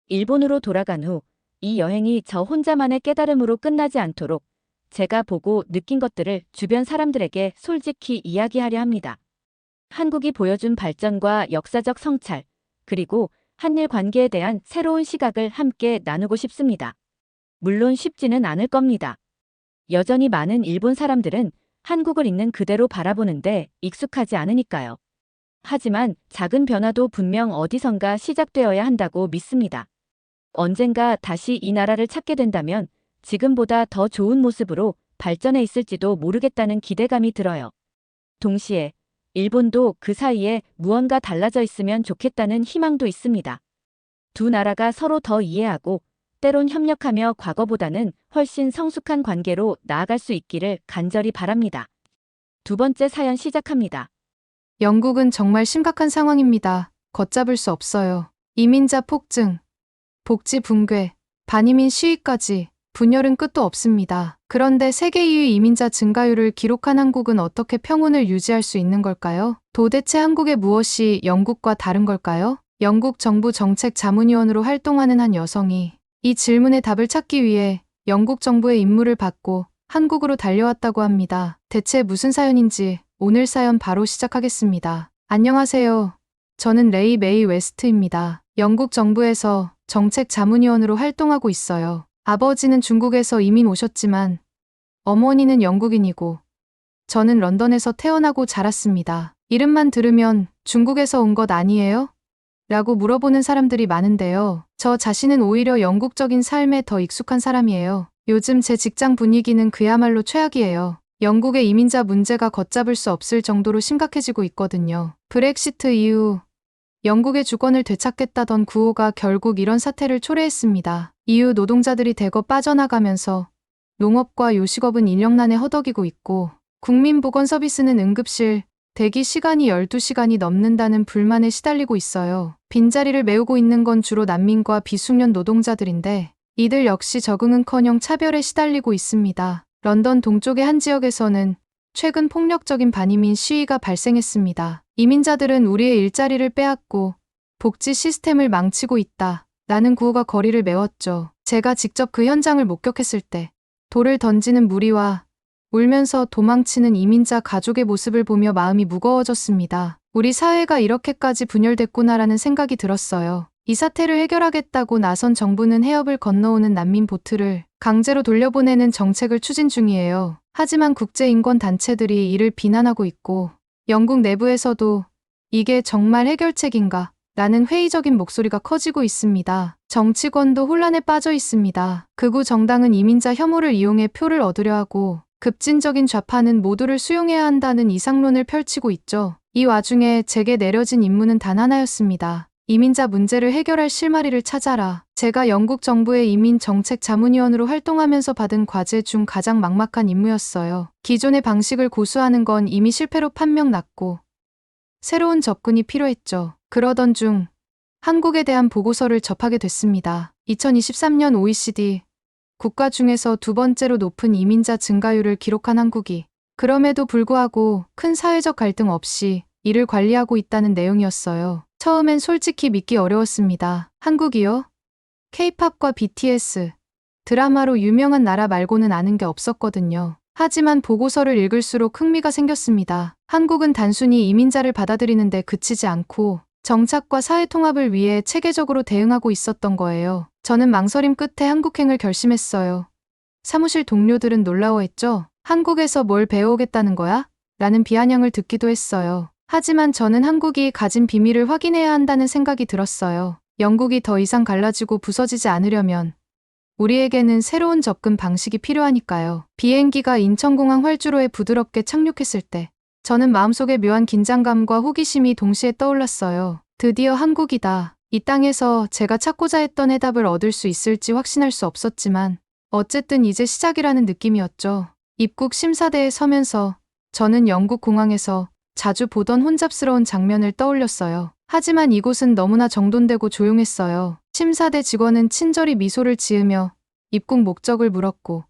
일본으로 돌아간 후 이 여행이 저 혼자만의 깨달음으로 끝나지 않도록 제가 보고 느낀 것들을 주변 사람들에게 솔직히 이야기하려 합니다. 한국이 보여준 발전과 역사적 성찰, 그리고 한일 관계에 대한 새로운 시각을 함께 나누고 싶습니다. 물론 쉽지는 않을 겁니다. 여전히 많은 일본 사람들은 한국을 있는 그대로 바라보는데 익숙하지 않으니까요. 하지만 작은 변화도 분명 어디선가 시작되어야 한다고 믿습니다. 언젠가 다시 이 나라를 찾게 된다면 지금보다 더 좋은 모습으로 발전해 있을지도 모르겠다는 기대감이 들어요. 동시에 일본도 그 사이에 무언가 달라져 있으면 좋겠다는 희망도 있습니다. 두 나라가 서로 더 이해하고 때론 협력하며 과거보다는 훨씬 성숙한 관계로 나아갈 수 있기를 간절히 바랍니다. 두 번째 사연 시작합니다. 영국은 정말 심각한 상황입니다. 걷잡을 수 없어요. 이민자 폭증, 복지 붕괴, 반이민 시위까지 분열은 끝도 없습니다. 그런데 세계 2위 이민자 증가율을 기록한 한국은 어떻게 평온을 유지할 수 있는 걸까요? 도대체 한국의 무엇이 영국과 다른 걸까요? 영국 정부 정책 자문위원으로 활동하는 한 여성이 이 질문에 답을 찾기 위해 영국 정부의 임무를 받고 한국으로 달려왔다고 합니다. 대체 무슨 사연인지 오늘 사연 바로 시작하겠습니다. 안녕하세요. 저는 레이 메이 웨스트입니다. 영국 정부에서 정책 자문위원으로 활동하고 있어요. 아버지는 중국에서 이민 오셨지만 어머니는 영국인이고 저는 런던에서 태어나고 자랐습니다. 이름만 들으면 중국에서 온 것 아니에요? 라고 물어보는 사람들이 많은데요. 저 자신은 오히려 영국적인 삶에 더 익숙한 사람이에요. 요즘 제 직장 분위기는 그야말로 최악이에요. 영국의 이민자 문제가 걷잡을 수 없을 정도로 심각해지고 있거든요. 브렉시트 이후 영국의 주권을 되찾겠다던 구호가 결국 이런 사태를 초래했습니다. 이후 노동자들이 대거 빠져나가면서 농업과 요식업은 인력난에 허덕이고 있고 국민보건서비스는 응급실 대기 시간이 12시간이 넘는다는 불만에 시달리고 있어요. 빈자리를 메우고 있는 건 주로 난민과 비숙련 노동자들인데 이들 역시 적응은커녕 차별에 시달리고 있습니다. 런던 동쪽의 한 지역에서는 최근 폭력적인 반이민 시위가 발생했습니다. 이민자들은 우리의 일자리를 빼앗고 복지 시스템을 망치고 있다. 라는 구호가 거리를 메웠죠. 제가 직접 그 현장을 목격했을 때 돌을 던지는 무리와 울면서 도망치는 이민자 가족의 모습을 보며 마음이 무거워졌습니다. 우리 사회가 이렇게까지 분열됐구나라는 생각이 들었어요. 이 사태를 해결하겠다고 나선 정부는 해협을 건너오는 난민 보트를 강제로 돌려보내는 정책을 추진 중이에요. 하지만 국제인권단체들이 이를 비난하고 있고 영국 내부에서도 이게 정말 해결책인가? 라는 회의적인 목소리가 커지고 있습니다. 정치권도 혼란에 빠져 있습니다. 극우 정당은 이민자 혐오를 이용해 표를 얻으려 하고 급진적인 좌파는 모두를 수용해야 한다는 이상론을 펼치고 있죠. 이 와중에 제게 내려진 임무는 단 하나였습니다. 이민자 문제를 해결할 실마리를 찾아라. 제가 영국 정부의 이민 정책 자문위원으로 활동하면서 받은 과제 중 가장 막막한 임무였어요. 기존의 방식을 고수하는 건 이미 실패로 판명났고 새로운 접근이 필요했죠. 그러던 중 한국에 대한 보고서를 접하게 됐습니다. 2023년 OECD 국가 중에서 두 번째로 높은 이민자 증가율을 기록한 한국이 그럼에도 불구하고 큰 사회적 갈등 없이 이를 관리하고 있다는 내용이었어요. 처음엔 솔직히 믿기 어려웠습니다. 한국이요? K-팝과 BTS, 드라마로 유명한 나라 말고는 아는 게 없었거든요. 하지만 보고서를 읽을수록 흥미가 생겼습니다. 한국은 단순히 이민자를 받아들이는데 그치지 않고 정착과 사회 통합을 위해 체계적으로 대응하고 있었던 거예요. 저는 망설임 끝에 한국행을 결심했어요. 사무실 동료들은 놀라워했죠. 한국에서 뭘 배워오겠다는 거야? 라는 비아냥을 듣기도 했어요. 하지만 저는 한국이 가진 비밀을 확인해야 한다는 생각이 들었어요. 영국이 더 이상 갈라지고 부서지지 않으려면 우리에게는 새로운 접근 방식이 필요하니까요. 비행기가 인천공항 활주로에 부드럽게 착륙했을 때 저는 마음속에 묘한 긴장감과 호기심이 동시에 떠올랐어요. 드디어 한국이다. 이 땅에서 제가 찾고자 했던 해답을 얻을 수 있을지 확신할 수 없었지만 어쨌든 이제 시작이라는 느낌이었죠. 입국 심사대에 서면서 저는 영국 공항에서 자주 보던 혼잡스러운 장면을 떠올렸어요. 하지만 이곳은 너무나 정돈되고 조용했어요. 심사대 직원은 친절히 미소를 지으며 입국 목적을 물었고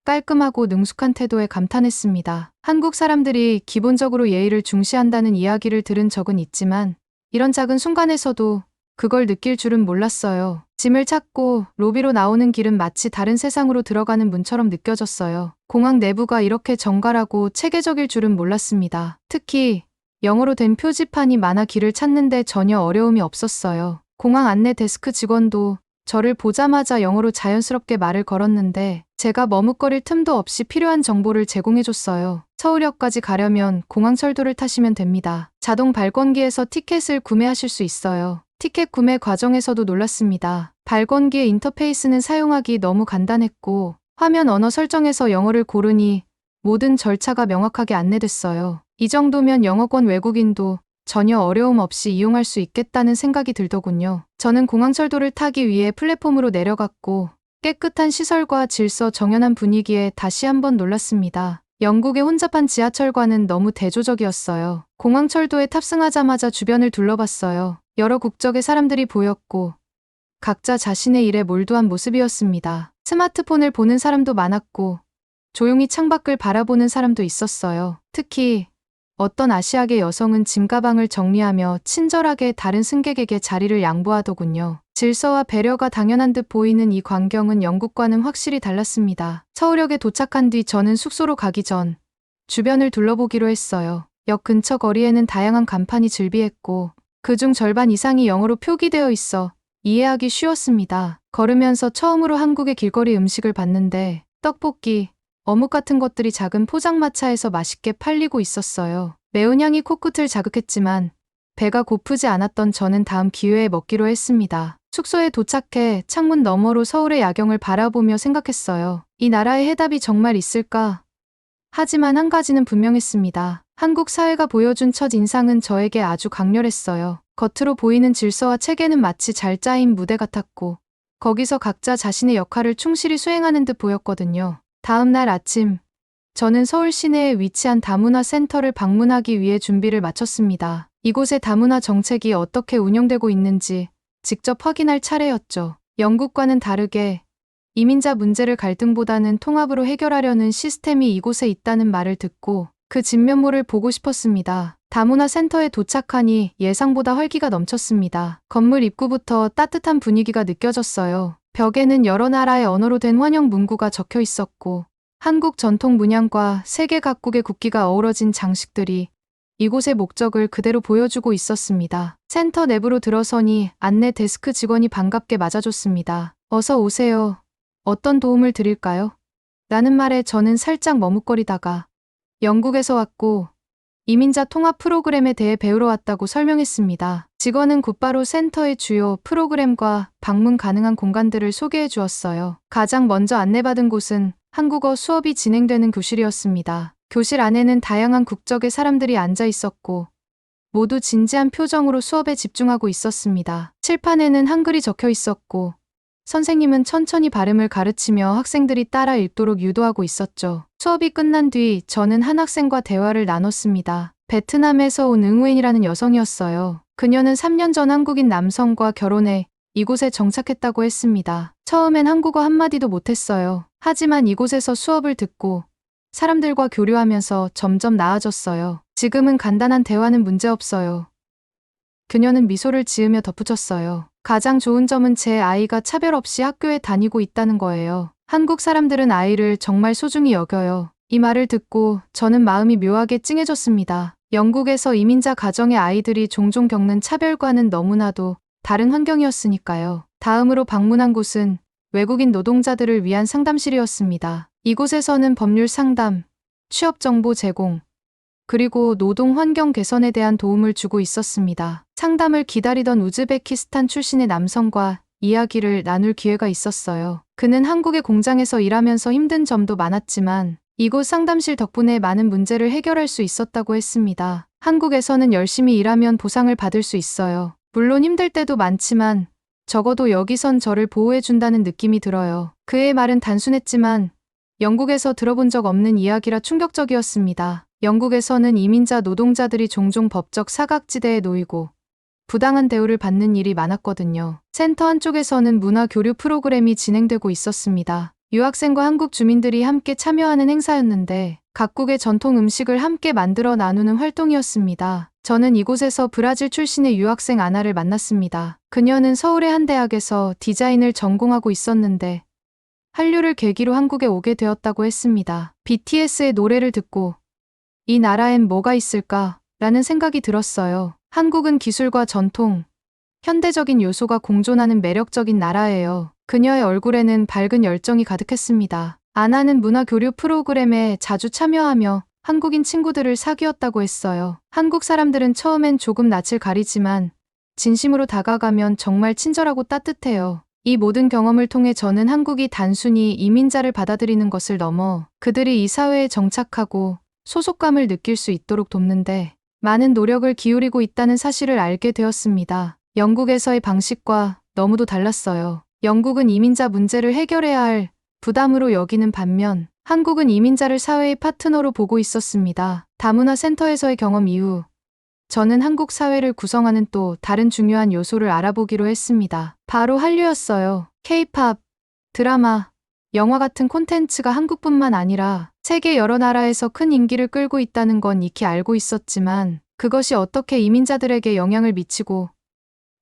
깔끔하고 능숙한 태도에 감탄했습니다. 한국 사람들이 기본적으로 예의를 중시한다는 이야기를 들은 적은 있지만 이런 작은 순간에서도 그걸 느낄 줄은 몰랐어요. 짐을 찾고 로비로 나오는 길은 마치 다른 세상으로 들어가는 문처럼 느껴졌어요. 공항 내부가 이렇게 정갈하고 체계적일 줄은 몰랐습니다. 특히 영어로 된 표지판이 많아 길을 찾는데 전혀 어려움이 없었어요. 공항 안내 데스크 직원도 저를 보자마자 영어로 자연스럽게 말을 걸었는데 제가 머뭇거릴 틈도 없이 필요한 정보를 제공해줬어요. 서울역까지 가려면 공항철도를 타시면 됩니다. 자동 발권기에서 티켓을 구매하실 수 있어요. 티켓 구매 과정에서도 놀랐습니다. 발권기의 인터페이스는 사용하기 너무 간단했고 화면 언어 설정에서 영어를 고르니 모든 절차가 명확하게 안내됐어요. 이 정도면 영어권 외국인도 전혀 어려움 없이 이용할 수 있겠다는 생각이 들더군요. 저는 공항철도를 타기 위해 플랫폼으로 내려갔고 깨끗한 시설과 질서 정연한 분위기에 다시 한번 놀랐습니다. 영국의 혼잡한 지하철과는 너무 대조적이었어요. 공항철도에 탑승하자마자 주변을 둘러봤어요. 여러 국적의 사람들이 보였고 각자 자신의 일에 몰두한 모습이었습니다. 스마트폰을 보는 사람도 많았고 조용히 창밖을 바라보는 사람도 있었어요. 특히 어떤 아시아계 여성은 짐가방을 정리하며 친절하게 다른 승객에게 자리를 양보하더군요. 질서와 배려가 당연한 듯 보이는 이 광경은 영국과는 확실히 달랐습니다. 서울역에 도착한 뒤 저는 숙소로 가기 전 주변을 둘러보기로 했어요. 역 근처 거리에는 다양한 간판이 즐비했고 그중 절반 이상이 영어로 표기되어 있어 이해하기 쉬웠습니다. 걸으면서 처음으로 한국의 길거리 음식을 봤는데 떡볶이, 어묵 같은 것들이 작은 포장마차에서 맛있게 팔리고 있었어요. 매운 향이 코끝을 자극했지만 배가 고프지 않았던 저는 다음 기회에 먹기로 했습니다. 숙소에 도착해 창문 너머로 서울의 야경을 바라보며 생각했어요. 이 나라의 해답이 정말 있을까? 하지만 한 가지는 분명했습니다. 한국 사회가 보여준 첫 인상은 저에게 아주 강렬했어요. 겉으로 보이는 질서와 체계는 마치 잘 짜인 무대 같았고 거기서 각자 자신의 역할을 충실히 수행하는 듯 보였거든요. 다음 날 아침, 저는 서울 시내에 위치한 다문화 센터를 방문하기 위해 준비를 마쳤습니다. 이곳의 다문화 정책이 어떻게 운영되고 있는지 직접 확인할 차례였죠. 영국과는 다르게 이민자 문제를 갈등보다는 통합으로 해결하려는 시스템이 이곳에 있다는 말을 듣고 그 진면모를 보고 싶었습니다. 다문화 센터에 도착하니 예상보다 활기가 넘쳤습니다. 건물 입구부터 따뜻한 분위기가 느껴졌어요. 벽에는 여러 나라의 언어로 된 환영 문구가 적혀 있었고 한국 전통 문양과 세계 각국의 국기가 어우러진 장식들이 이곳의 목적을 그대로 보여주고 있었습니다. 센터 내부로 들어서니 안내 데스크 직원이 반갑게 맞아줬습니다. 어서 오세요. 어떤 도움을 드릴까요? 라는 말에 저는 살짝 머뭇거리다가 영국에서 왔고 이민자 통합 프로그램에 대해 배우러 왔다고 설명했습니다. 직원은 곧바로 센터의 주요 프로그램과 방문 가능한 공간들을 소개해 주었어요. 가장 먼저 안내받은 곳은 한국어 수업이 진행되는 교실이었습니다. 교실 안에는 다양한 국적의 사람들이 앉아 있었고 모두 진지한 표정으로 수업에 집중하고 있었습니다. 칠판에는 한글이 적혀 있었고 선생님은 천천히 발음을 가르치며 학생들이 따라 읽도록 유도하고 있었죠. 수업이 끝난 뒤 저는 한 학생과 대화를 나눴습니다. 베트남에서 온 응우엔이라는 여성이었어요. 그녀는 3년 전 한국인 남성과 결혼해 이곳에 정착했다고 했습니다. 처음엔 한국어 한마디도 못했어요. 하지만 이곳에서 수업을 듣고 사람들과 교류하면서 점점 나아졌어요. 지금은 간단한 대화는 문제없어요. 그녀는 미소를 지으며 덧붙였어요. 가장 좋은 점은 제 아이가 차별 없이 학교에 다니고 있다는 거예요. 한국 사람들은 아이를 정말 소중히 여겨요. 이 말을 듣고 저는 마음이 묘하게 찡해졌습니다. 영국에서 이민자 가정의 아이들이 종종 겪는 차별과는 너무나도 다른 환경이었으니까요. 다음으로 방문한 곳은 외국인 노동자들을 위한 상담실이었습니다. 이곳에서는 법률 상담, 취업 정보 제공, 그리고 노동 환경 개선에 대한 도움을 주고 있었습니다. 상담을 기다리던 우즈베키스탄 출신의 남성과 이야기를 나눌 기회가 있었어요. 그는 한국의 공장에서 일하면서 힘든 점도 많았지만 이곳 상담실 덕분에 많은 문제를 해결할 수 있었다고 했습니다. 한국에서는 열심히 일하면 보상을 받을 수 있어요. 물론 힘들 때도 많지만 적어도 여기선 저를 보호해준다는 느낌이 들어요. 그의 말은 단순했지만 영국에서 들어본 적 없는 이야기라 충격적이었습니다. 영국에서는 이민자 노동자들이 종종 법적 사각지대에 놓이고 부당한 대우를 받는 일이 많았거든요. 센터 한쪽에서는 문화 교류 프로그램이 진행되고 있었습니다. 유학생과 한국 주민들이 함께 참여하는 행사였는데 각국의 전통 음식을 함께 만들어 나누는 활동이었습니다. 저는 이곳에서 브라질 출신의 유학생 아나를 만났습니다. 그녀는 서울의 한 대학에서 디자인을 전공하고 있었는데 한류를 계기로 한국에 오게 되었다고 했습니다. BTS의 노래를 듣고 이 나라엔 뭐가 있을까? 라는 생각이 들었어요. 한국은 기술과 전통, 현대적인 요소가 공존하는 매력적인 나라예요. 그녀의 얼굴에는 밝은 열정이 가득했습니다. 아나는 문화 교류 프로그램에 자주 참여하며 한국인 친구들을 사귀었다고 했어요. 한국 사람들은 처음엔 조금 낯을 가리지만 진심으로 다가가면 정말 친절하고 따뜻해요. 이 모든 경험을 통해 저는 한국이 단순히 이민자를 받아들이는 것을 넘어 그들이 이 사회에 정착하고 소속감을 느낄 수 있도록 돕는데 많은 노력을 기울이고 있다는 사실을 알게 되었습니다. 영국에서의 방식과 너무도 달랐어요. 영국은 이민자 문제를 해결해야 할 부담으로 여기는 반면 한국은 이민자를 사회의 파트너로 보고 있었습니다. 다문화 센터에서의 경험 이후 저는 한국 사회를 구성하는 또 다른 중요한 요소를 알아보기로 했습니다. 바로 한류였어요. K-팝, 드라마, 영화 같은 콘텐츠가 한국뿐만 아니라 세계 여러 나라에서 큰 인기를 끌고 있다는 건 익히 알고 있었지만 그것이 어떻게 이민자들에게 영향을 미치고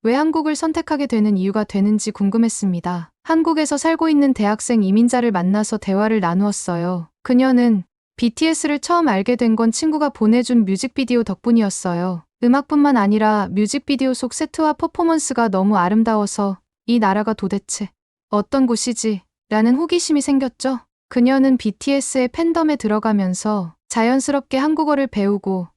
왜 한국을 선택하게 되는 이유가 되는지 궁금했습니다. 한국에서 살고 있는 대학생 이민자를 만나서 대화를 나누었어요. 그녀는 BTS를 처음 알게 된 건 친구가 보내준 뮤직비디오 덕분이었어요. 음악뿐만 아니라 뮤직비디오 속 세트와 퍼포먼스가 너무 아름다워서 이 나라가 도대체 어떤 곳이지? 라는 호기심이 생겼죠. 그녀는 BTS의 팬덤에 들어가면서 자연스럽게 한국어를 배우고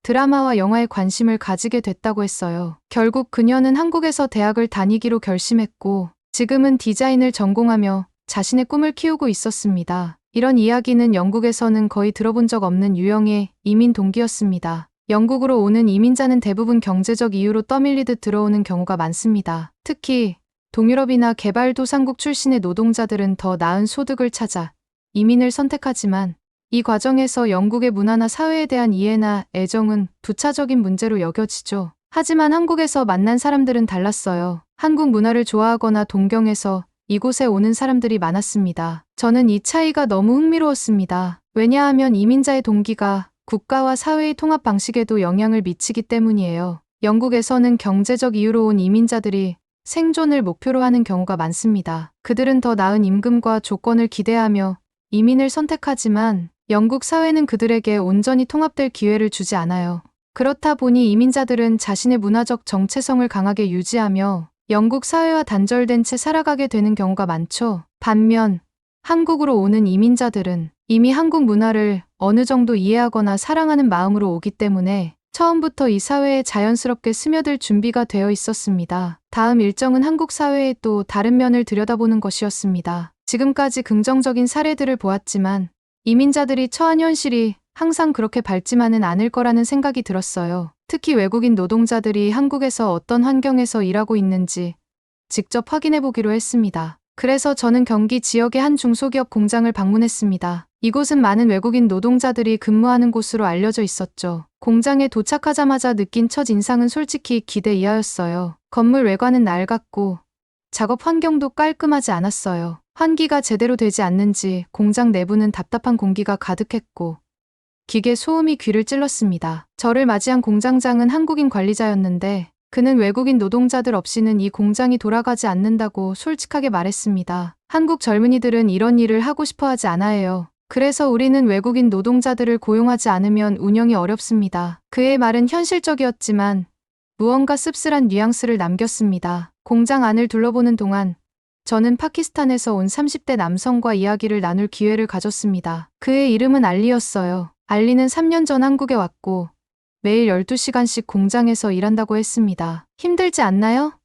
드라마와 영화에 관심을 가지게 됐다고 했어요. 결국 그녀는 한국에서 대학을 다니기로 결심했고 지금은 디자인을 전공하며 자신의 꿈을 키우고 있었습니다. 이런 이야기는 영국에서는 거의 들어본 적 없는 유형의 이민 동기였습니다. 영국으로 오는 이민자는 대부분 경제적 이유로 떠밀리듯 들어오는 경우가 많습니다. 특히 동유럽이나 개발도상국 출신의 노동자들은 더 나은 소득을 찾아 이민을 선택하지만 이 과정에서 영국의 문화나 사회에 대한 이해나 애정은 부차적인 문제로 여겨지죠. 하지만 한국에서 만난 사람들은 달랐어요. 한국 문화를 좋아하거나 동경해서 이곳에 오는 사람들이 많았습니다. 저는 이 차이가 너무 흥미로웠습니다. 왜냐하면 이민자의 동기가 국가와 사회의 통합 방식에도 영향을 미치기 때문이에요. 영국에서는 경제적 이유로 온 이민자들이 생존을 목표로 하는 경우가 많습니다. 그들은 더 나은 임금과 조건을 기대하며 이민을 선택하지만 영국 사회는 그들에게 온전히 통합될 기회를 주지 않아요. 그렇다 보니 이민자들은 자신의 문화적 정체성을 강하게 유지하며 영국 사회와 단절된 채 살아가게 되는 경우가 많죠. 반면 한국으로 오는 이민자들은 이미 한국 문화를 어느 정도 이해하거나 사랑하는 마음으로 오기 때문에 처음부터 이 사회에 자연스럽게 스며들 준비가 되어 있었습니다. 다음 일정은 한국 사회의 또 다른 면을 들여다보는 것이었습니다. 지금까지 긍정적인 사례들을 보았지만 이민자들이 처한 현실이 항상 그렇게 밝지만은 않을 거라는 생각이 들었어요. 특히 외국인 노동자들이 한국에서 어떤 환경에서 일하고 있는지 직접 확인해 보기로 했습니다. 그래서 저는 경기 지역의 한 중소기업 공장을 방문했습니다. 이곳은 많은 외국인 노동자들이 근무하는 곳으로 알려져 있었죠. 공장에 도착하자마자 느낀 첫 인상은 솔직히 기대 이하였어요. 건물 외관은 낡았고 작업 환경도 깔끔하지 않았어요. 환기가 제대로 되지 않는지 공장 내부는 답답한 공기가 가득했고 기계 소음이 귀를 찔렀습니다. 저를 맞이한 공장장은 한국인 관리자였는데 그는 외국인 노동자들 없이는 이 공장이 돌아가지 않는다고 솔직하게 말했습니다. 한국 젊은이들은 이런 일을 하고 싶어 하지 않아요. 그래서 우리는 외국인 노동자들을 고용하지 않으면 운영이 어렵습니다. 그의 말은 현실적이었지만 무언가 씁쓸한 뉘앙스를 남겼습니다. 공장 안을 둘러보는 동안 저는 파키스탄에서 온 30대 남성과 이야기를 나눌 기회를 가졌습니다. 그의 이름은 알리였어요. 알리는 3년 전 한국에 왔고 매일 12시간씩 공장에서 일한다고 했습니다. 힘들지 않나요?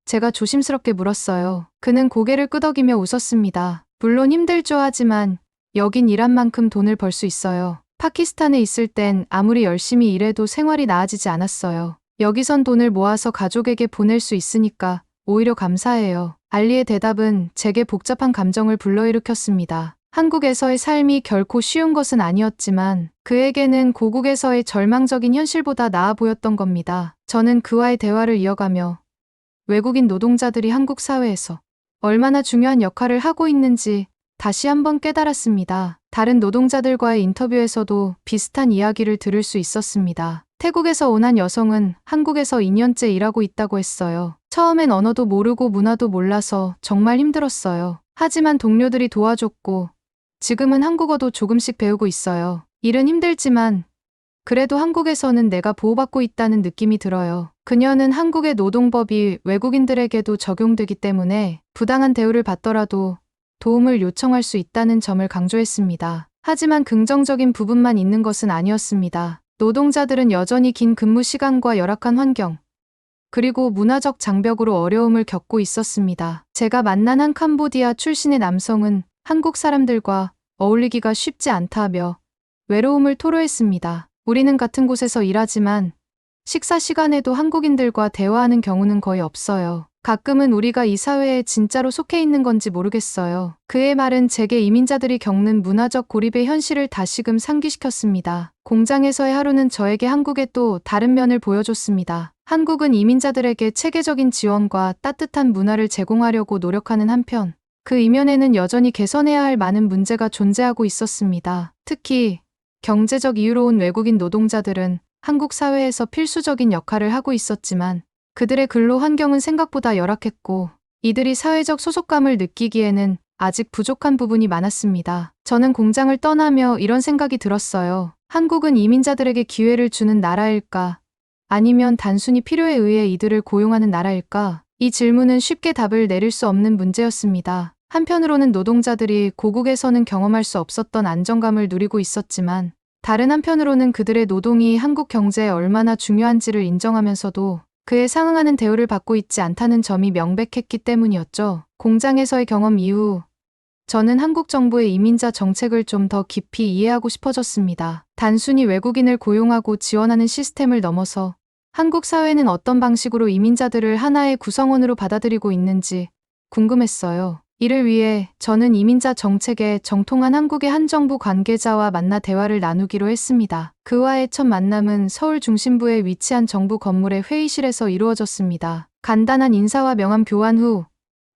제가 조심스럽게 물었어요. 그는 고개를 끄덕이며 웃었습니다. 물론 힘들죠 하지만 여긴 일한 만큼 돈을 벌 수 있어요. 파키스탄에 있을 땐 아무리 열심히 일해도 생활이 나아지지 않았어요. 여기선 돈을 모아서 가족에게 보낼 수 있으니까 오히려 감사해요. 알리의 대답은 제게 복잡한 감정을 불러일으켰습니다. 한국에서의 삶이 결코 쉬운 것은 아니었지만 그에게는 고국에서의 절망적인 현실보다 나아 보였던 겁니다. 저는 그와의 대화를 이어가며 외국인 노동자들이 한국 사회에서 얼마나 중요한 역할을 하고 있는지 다시 한번 깨달았습니다. 다른 노동자들과의 인터뷰에서도 비슷한 이야기를 들을 수 있었습니다. 태국에서 온 한 여성은 한국에서 2년째 일하고 있다고 했어요. 처음엔 언어도 모르고 문화도 몰라서 정말 힘들었어요. 하지만 동료들이 도와줬고 지금은 한국어도 조금씩 배우고 있어요. 일은 힘들지만 그래도 한국에서는 내가 보호받고 있다는 느낌이 들어요. 그녀는 한국의 노동법이 외국인들에게도 적용되기 때문에 부당한 대우를 받더라도 도움을 요청할 수 있다는 점을 강조했습니다. 하지만 긍정적인 부분만 있는 것은 아니었습니다. 노동자들은 여전히 긴 근무 시간과 열악한 환경, 그리고 문화적 장벽으로 어려움을 겪고 있었습니다. 제가 만난 한 캄보디아 출신의 남성은 한국 사람들과 어울리기가 쉽지 않다며 외로움을 토로했습니다. 우리는 같은 곳에서 일하지만 식사 시간에도 한국인들과 대화하는 경우는 거의 없어요. 가끔은 우리가 이 사회에 진짜로 속해 있는 건지 모르겠어요. 그의 말은 제게 이민자들이 겪는 문화적 고립의 현실을 다시금 상기시켰습니다. 공장에서의 하루는 저에게 한국의 또 다른 면을 보여줬습니다. 한국은 이민자들에게 체계적인 지원과 따뜻한 문화를 제공하려고 노력하는 한편 그 이면에는 여전히 개선해야 할 많은 문제가 존재하고 있었습니다. 특히 경제적 이유로 온 외국인 노동자들은 한국 사회에서 필수적인 역할을 하고 있었지만 그들의 근로 환경은 생각보다 열악했고 이들이 사회적 소속감을 느끼기에는 아직 부족한 부분이 많았습니다. 저는 공장을 떠나며 이런 생각이 들었어요. 한국은 이민자들에게 기회를 주는 나라일까? 아니면 단순히 필요에 의해 이들을 고용하는 나라일까? 이 질문은 쉽게 답을 내릴 수 없는 문제였습니다. 한편으로는 노동자들이 고국에서는 경험할 수 없었던 안정감을 누리고 있었지만 다른 한편으로는 그들의 노동이 한국 경제에 얼마나 중요한지를 인정하면서도 그에 상응하는 대우를 받고 있지 않다는 점이 명백했기 때문이었죠. 공장에서의 경험 이후 저는 한국 정부의 이민자 정책을 좀 더 깊이 이해하고 싶어졌습니다. 단순히 외국인을 고용하고 지원하는 시스템을 넘어서 한국 사회는 어떤 방식으로 이민자들을 하나의 구성원으로 받아들이고 있는지 궁금했어요. 이를 위해 저는 이민자 정책에 정통한 한국의 한 정부 관계자와 만나 대화를 나누기로 했습니다. 그와의 첫 만남은 서울 중심부에 위치한 정부 건물의 회의실에서 이루어졌습니다. 간단한 인사와 명함 교환 후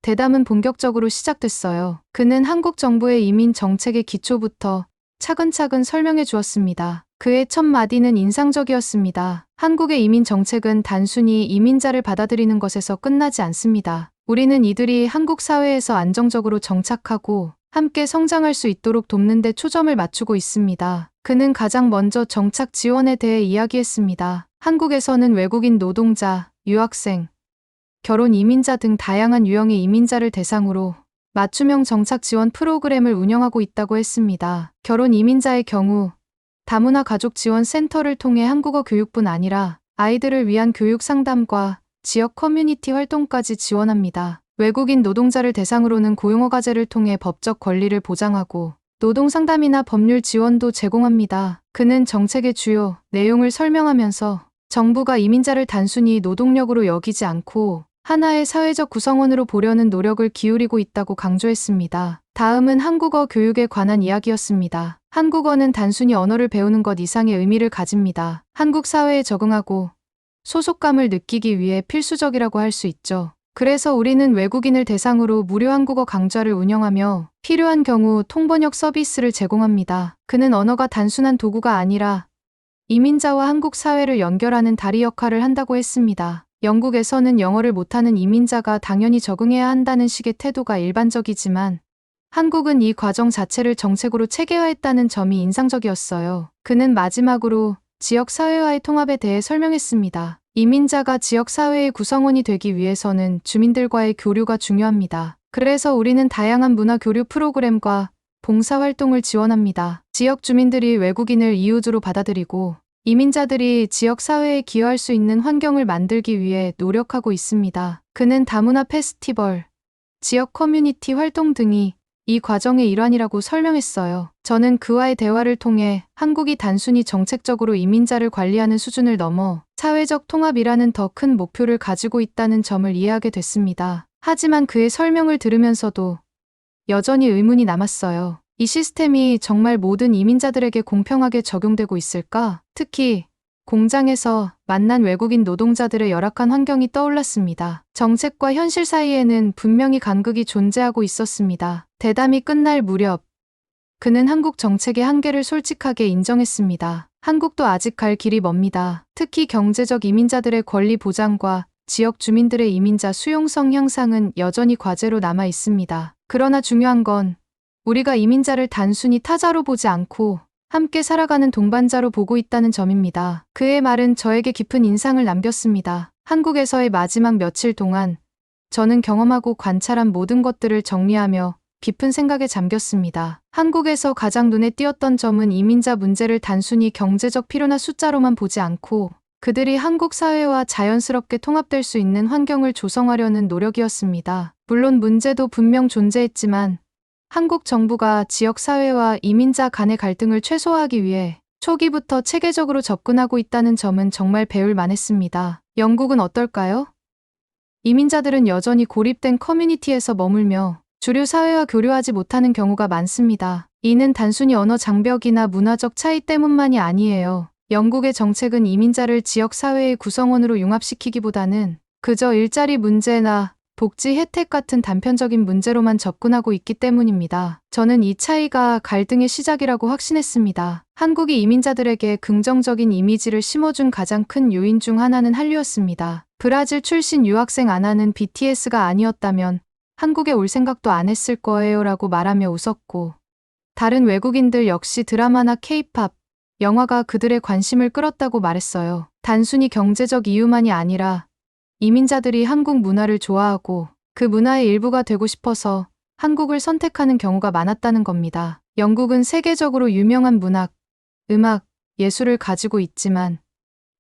대담은 본격적으로 시작됐어요. 그는 한국 정부의 이민 정책의 기초부터 차근차근 설명해 주었습니다. 그의 첫 마디는 인상적이었습니다. 한국의 이민 정책은 단순히 이민자를 받아들이는 것에서 끝나지 않습니다. 우리는 이들이 한국 사회에서 안정적으로 정착하고 함께 성장할 수 있도록 돕는 데 초점을 맞추고 있습니다. 그는 가장 먼저 정착 지원에 대해 이야기했습니다. 한국에서는 외국인 노동자, 유학생, 결혼 이민자 등 다양한 유형의 이민자를 대상으로 맞춤형 정착 지원 프로그램을 운영하고 있다고 했습니다. 결혼 이민자의 경우 다문화 가족 지원 센터를 통해 한국어 교육뿐 아니라 아이들을 위한 교육 상담과 지역 커뮤니티 활동까지 지원합니다. 외국인 노동자를 대상으로는 고용허가제를 통해 법적 권리를 보장하고 노동 상담이나 법률 지원도 제공합니다. 그는 정책의 주요 내용을 설명하면서 정부가 이민자를 단순히 노동력으로 여기지 않고 하나의 사회적 구성원으로 보려는 노력을 기울이고 있다고 강조했습니다. 다음은 한국어 교육에 관한 이야기였습니다. 한국어는 단순히 언어를 배우는 것 이상의 의미를 가집니다. 한국 사회에 적응하고 소속감을 느끼기 위해 필수적이라고 할 수 있죠. 그래서 우리는 외국인을 대상으로 무료 한국어 강좌를 운영하며 필요한 경우 통번역 서비스를 제공합니다. 그는 언어가 단순한 도구가 아니라 이민자와 한국 사회를 연결하는 다리 역할을 한다고 했습니다. 영국에서는 영어를 못하는 이민자가 당연히 적응해야 한다는 식의 태도가 일반적이지만 한국은 이 과정 자체를 정책으로 체계화했다는 점이 인상적이었어요. 그는 마지막으로 지역사회와의 통합에 대해 설명했습니다. 이민자가 지역사회의 구성원이 되기 위해서는 주민들과의 교류가 중요합니다. 그래서 우리는 다양한 문화 교류 프로그램과 봉사활동을 지원합니다. 지역 주민들이 외국인을 이웃으로 받아들이고 이민자들이 지역 사회에 기여할 수 있는 환경을 만들기 위해 노력하고 있습니다. 그는 다문화 페스티벌, 지역 커뮤니티 활동 등이 이 과정의 일환이라고 설명했어요. 저는 그와의 대화를 통해 한국이 단순히 정책적으로 이민자를 관리하는 수준을 넘어 사회적 통합이라는 더 큰 목표를 가지고 있다는 점을 이해하게 됐습니다. 하지만 그의 설명을 들으면서도 여전히 의문이 남았어요. 이 시스템이 정말 모든 이민자들에게 공평하게 적용되고 있을까? 특히 공장에서 만난 외국인 노동자들의 열악한 환경이 떠올랐습니다. 정책과 현실 사이에는 분명히 간극이 존재하고 있었습니다. 대담이 끝날 무렵 그는 한국 정책의 한계를 솔직하게 인정했습니다. 한국도 아직 갈 길이 멉니다. 특히 경제적 이민자들의 권리 보장과 지역 주민들의 이민자 수용성 향상은 여전히 과제로 남아 있습니다. 그러나 중요한 건 우리가 이민자를 단순히 타자로 보지 않고 함께 살아가는 동반자로 보고 있다는 점입니다. 그의 말은 저에게 깊은 인상을 남겼습니다. 한국에서의 마지막 며칠 동안 저는 경험하고 관찰한 모든 것들을 정리하며 깊은 생각에 잠겼습니다. 한국에서 가장 눈에 띄었던 점은 이민자 문제를 단순히 경제적 필요나 숫자로만 보지 않고 그들이 한국 사회와 자연스럽게 통합될 수 있는 환경을 조성하려는 노력이었습니다. 물론 문제도 분명 존재했지만 한국 정부가 지역 사회와 이민자 간의 갈등을 최소화하기 위해 초기부터 체계적으로 접근하고 있다는 점은 정말 배울 만했습니다. 영국은 어떨까요? 이민자들은 여전히 고립된 커뮤니티에서 머물며 주류 사회와 교류하지 못하는 경우가 많습니다. 이는 단순히 언어 장벽이나 문화적 차이 때문만이 아니에요. 영국의 정책은 이민자를 지역 사회의 구성원으로 융합시키기보다는 그저 일자리 문제나 복지 혜택 같은 단편적인 문제로만 접근하고 있기 때문입니다. 저는 이 차이가 갈등의 시작이라고 확신했습니다. 한국이 이민자들에게 긍정적인 이미지를 심어준 가장 큰 요인 중 하나는 한류였습니다. 브라질 출신 유학생 아나는 BTS가 아니었다면 한국에 올 생각도 안 했을 거예요 라고 말하며 웃었고 다른 외국인들 역시 드라마나 케이팝, 영화가 그들의 관심을 끌었다고 말했어요. 단순히 경제적 이유만이 아니라 이민자들이 한국 문화를 좋아하고 그 문화의 일부가 되고 싶어서 한국을 선택하는 경우가 많았다는 겁니다. 영국은 세계적으로 유명한 문학, 음악, 예술을 가지고 있지만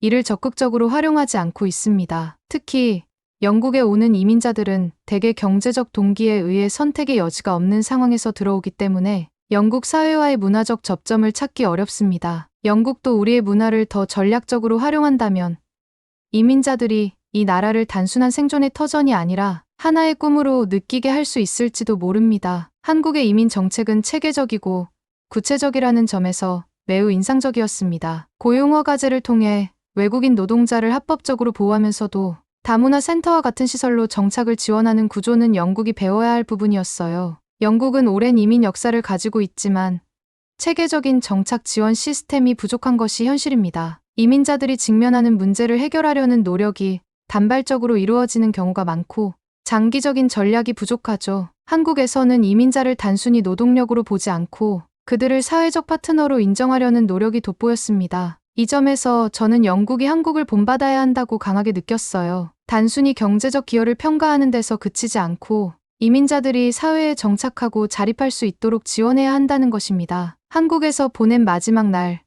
이를 적극적으로 활용하지 않고 있습니다. 특히 영국에 오는 이민자들은 대개 경제적 동기에 의해 선택의 여지가 없는 상황에서 들어오기 때문에 영국 사회와의 문화적 접점을 찾기 어렵습니다. 영국도 우리의 문화를 더 전략적으로 활용한다면 이민자들이 이 나라를 단순한 생존의 터전이 아니라 하나의 꿈으로 느끼게 할 수 있을지도 모릅니다. 한국의 이민 정책은 체계적이고 구체적이라는 점에서 매우 인상적이었습니다. 고용허가제를 통해 외국인 노동자를 합법적으로 보호하면서도 다문화 센터와 같은 시설로 정착을 지원하는 구조는 영국이 배워야 할 부분이었어요. 영국은 오랜 이민 역사를 가지고 있지만 체계적인 정착 지원 시스템이 부족한 것이 현실입니다. 이민자들이 직면하는 문제를 해결하려는 노력이 단발적으로 이루어지는 경우가 많고 장기적인 전략이 부족하죠. 한국에서는 이민자를 단순히 노동력으로 보지 않고 그들을 사회적 파트너로 인정하려는 노력이 돋보였습니다. 이 점에서 저는 영국이 한국을 본받아야 한다고 강하게 느꼈어요. 단순히 경제적 기여를 평가하는 데서 그치지 않고 이민자들이 사회에 정착하고 자립할 수 있도록 지원해야 한다는 것입니다. 한국에서 보낸 마지막 날,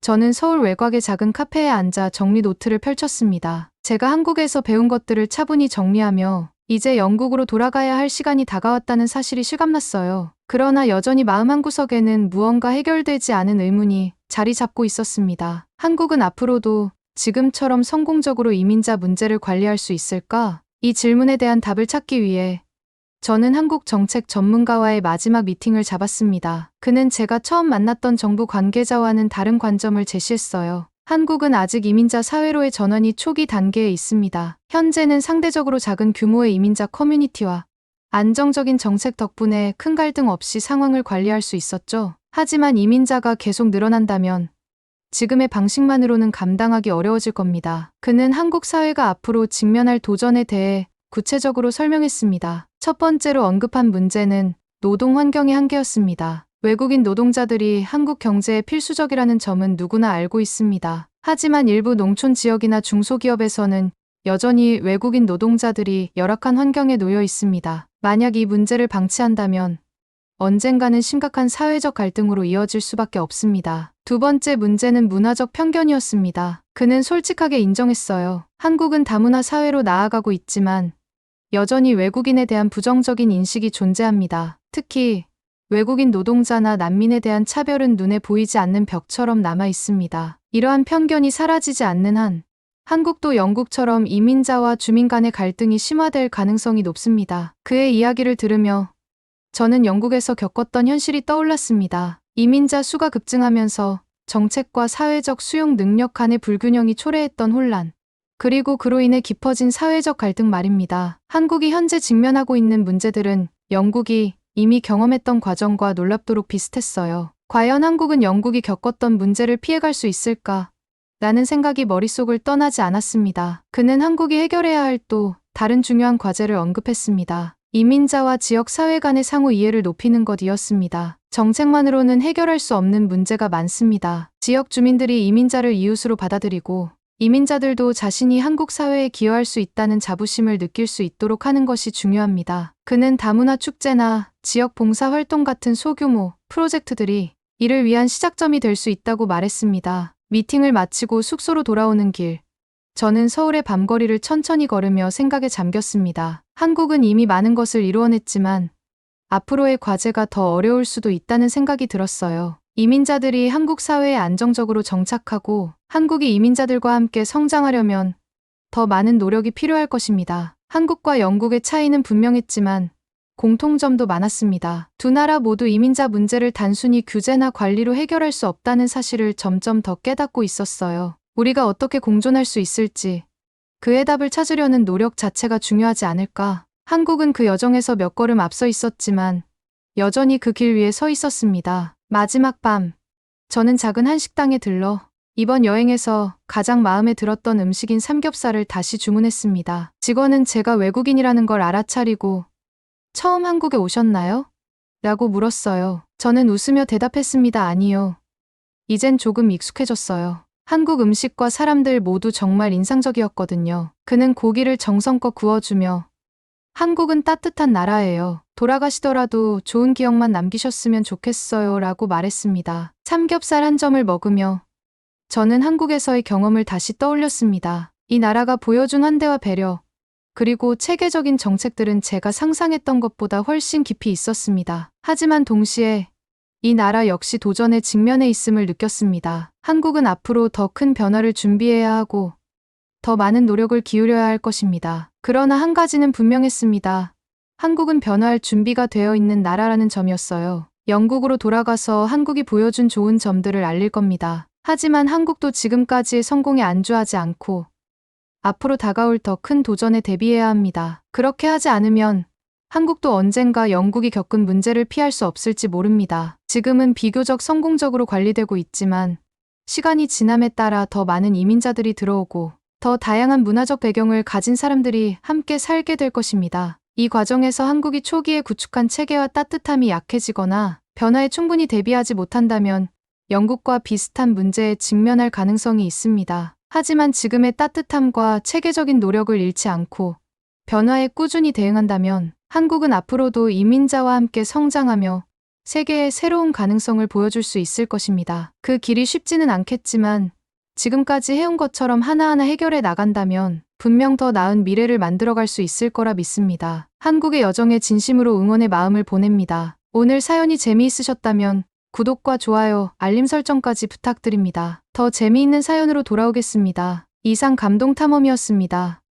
저는 서울 외곽의 작은 카페에 앉아 정리 노트를 펼쳤습니다. 제가 한국에서 배운 것들을 차분히 정리하며 이제 영국으로 돌아가야 할 시간이 다가왔다는 사실이 실감났어요. 그러나 여전히 마음 한구석에는 무언가 해결되지 않은 의문이 자리 잡고 있었습니다. 한국은 앞으로도 지금처럼 성공적으로 이민자 문제를 관리할 수 있을까? 이 질문에 대한 답을 찾기 위해 저는 한국 정책 전문가와의 마지막 미팅을 잡았습니다. 그는 제가 처음 만났던 정부 관계자와는 다른 관점을 제시했어요. 한국은 아직 이민자 사회로의 전환이 초기 단계에 있습니다. 현재는 상대적으로 작은 규모의 이민자 커뮤니티와 안정적인 정책 덕분에 큰 갈등 없이 상황을 관리할 수 있었죠. 하지만 이민자가 계속 늘어난다면 지금의 방식만으로는 감당하기 어려워질 겁니다. 그는 한국 사회가 앞으로 직면할 도전에 대해 구체적으로 설명했습니다. 첫 번째로 언급한 문제는 노동 환경의 한계였습니다. 외국인 노동자들이 한국 경제에 필수적이라는 점은 누구나 알고 있습니다. 하지만 일부 농촌 지역이나 중소기업에서는 여전히 외국인 노동자들이 열악한 환경에 놓여 있습니다. 만약 이 문제를 방치한다면 언젠가는 심각한 사회적 갈등으로 이어질 수밖에 없습니다. 두 번째 문제는 문화적 편견이었습니다. 그는 솔직하게 인정했어요. 한국은 다문화 사회로 나아가고 있지만 여전히 외국인에 대한 부정적인 인식이 존재합니다. 특히 외국인 노동자나 난민에 대한 차별은 눈에 보이지 않는 벽처럼 남아 있습니다. 이러한 편견이 사라지지 않는 한 한국도 영국처럼 이민자와 주민 간의 갈등이 심화될 가능성이 높습니다. 그의 이야기를 들으며 저는 영국에서 겪었던 현실이 떠올랐습니다. 이민자 수가 급증하면서 정책과 사회적 수용 능력 간의 불균형이 초래했던 혼란, 그리고 그로 인해 깊어진 사회적 갈등 말입니다. 한국이 현재 직면하고 있는 문제들은 영국이 이미 경험했던 과정과 놀랍도록 비슷했어요. 과연 한국은 영국이 겪었던 문제를 피해갈 수 있을까? 라는 생각이 머릿속을 떠나지 않았습니다. 그는 한국이 해결해야 할 또 다른 중요한 과제를 언급했습니다. 이민자와 지역사회 간의 상호 이해를 높이는 것이었습니다. 정책만으로는 해결할 수 없는 문제가 많습니다. 지역 주민들이 이민자를 이웃으로 받아들이고 이민자들도 자신이 한국 사회에 기여할 수 있다는 자부심을 느낄 수 있도록 하는 것이 중요합니다. 그는 다문화 축제나 지역 봉사 활동 같은 소규모 프로젝트들이 이를 위한 시작점이 될 수 있다고 말했습니다. 미팅을 마치고 숙소로 돌아오는 길, 저는 서울의 밤거리를 천천히 걸으며 생각에 잠겼습니다. 한국은 이미 많은 것을 이루어냈지만 앞으로의 과제가 더 어려울 수도 있다는 생각이 들었어요. 이민자들이 한국 사회에 안정적으로 정착하고 한국이 이민자들과 함께 성장하려면 더 많은 노력이 필요할 것입니다. 한국과 영국의 차이는 분명했지만 공통점도 많았습니다. 두 나라 모두 이민자 문제를 단순히 규제나 관리로 해결할 수 없다는 사실을 점점 더 깨닫고 있었어요. 우리가 어떻게 공존할 수 있을지, 그 해답을 찾으려는 노력 자체가 중요하지 않을까. 한국은 그 여정에서 몇 걸음 앞서 있었지만 여전히 그 길 위에 서 있었습니다. 마지막 밤, 저는 작은 한식당에 들러 이번 여행에서 가장 마음에 들었던 음식인 삼겹살을 다시 주문했습니다. 직원은 제가 외국인이라는 걸 알아차리고 처음 한국에 오셨나요? 라고 물었어요. 저는 웃으며 대답했습니다. 아니요. 이젠 조금 익숙해졌어요. 한국 음식과 사람들 모두 정말 인상적이었거든요. 그는 고기를 정성껏 구워주며 한국은 따뜻한 나라예요. 돌아가시더라도 좋은 기억만 남기셨으면 좋겠어요. 라고 말했습니다. 삼겹살 한 점을 먹으며 저는 한국에서의 경험을 다시 떠올렸습니다. 이 나라가 보여준 환대와 배려, 그리고 체계적인 정책들은 제가 상상했던 것보다 훨씬 깊이 있었습니다. 하지만 동시에 이 나라 역시 도전에 직면해 있음을 느꼈습니다. 한국은 앞으로 더 큰 변화를 준비해야 하고 더 많은 노력을 기울여야 할 것입니다. 그러나 한 가지는 분명했습니다. 한국은 변화할 준비가 되어 있는 나라라는 점이었어요. 영국으로 돌아가서 한국이 보여준 좋은 점들을 알릴 겁니다. 하지만 한국도 지금까지의 성공에 안주하지 않고 앞으로 다가올 더 큰 도전에 대비해야 합니다. 그렇게 하지 않으면 한국도 언젠가 영국이 겪은 문제를 피할 수 없을지 모릅니다. 지금은 비교적 성공적으로 관리되고 있지만 시간이 지남에 따라 더 많은 이민자들이 들어오고 더 다양한 문화적 배경을 가진 사람들이 함께 살게 될 것입니다. 이 과정에서 한국이 초기에 구축한 체계와 따뜻함이 약해지거나 변화에 충분히 대비하지 못한다면 영국과 비슷한 문제에 직면할 가능성이 있습니다. 하지만 지금의 따뜻함과 체계적인 노력을 잃지 않고 변화에 꾸준히 대응한다면 한국은 앞으로도 이민자와 함께 성장하며 세계의 새로운 가능성을 보여줄 수 있을 것입니다. 그 길이 쉽지는 않겠지만 지금까지 해온 것처럼 하나하나 해결해 나간다면 분명 더 나은 미래를 만들어갈 수 있을 거라 믿습니다. 한국의 여정에 진심으로 응원의 마음을 보냅니다. 오늘 사연이 재미있으셨다면 구독과 좋아요, 알림 설정까지 부탁드립니다. 더 재미있는 사연으로 돌아오겠습니다. 이상 감동탐험이었습니다.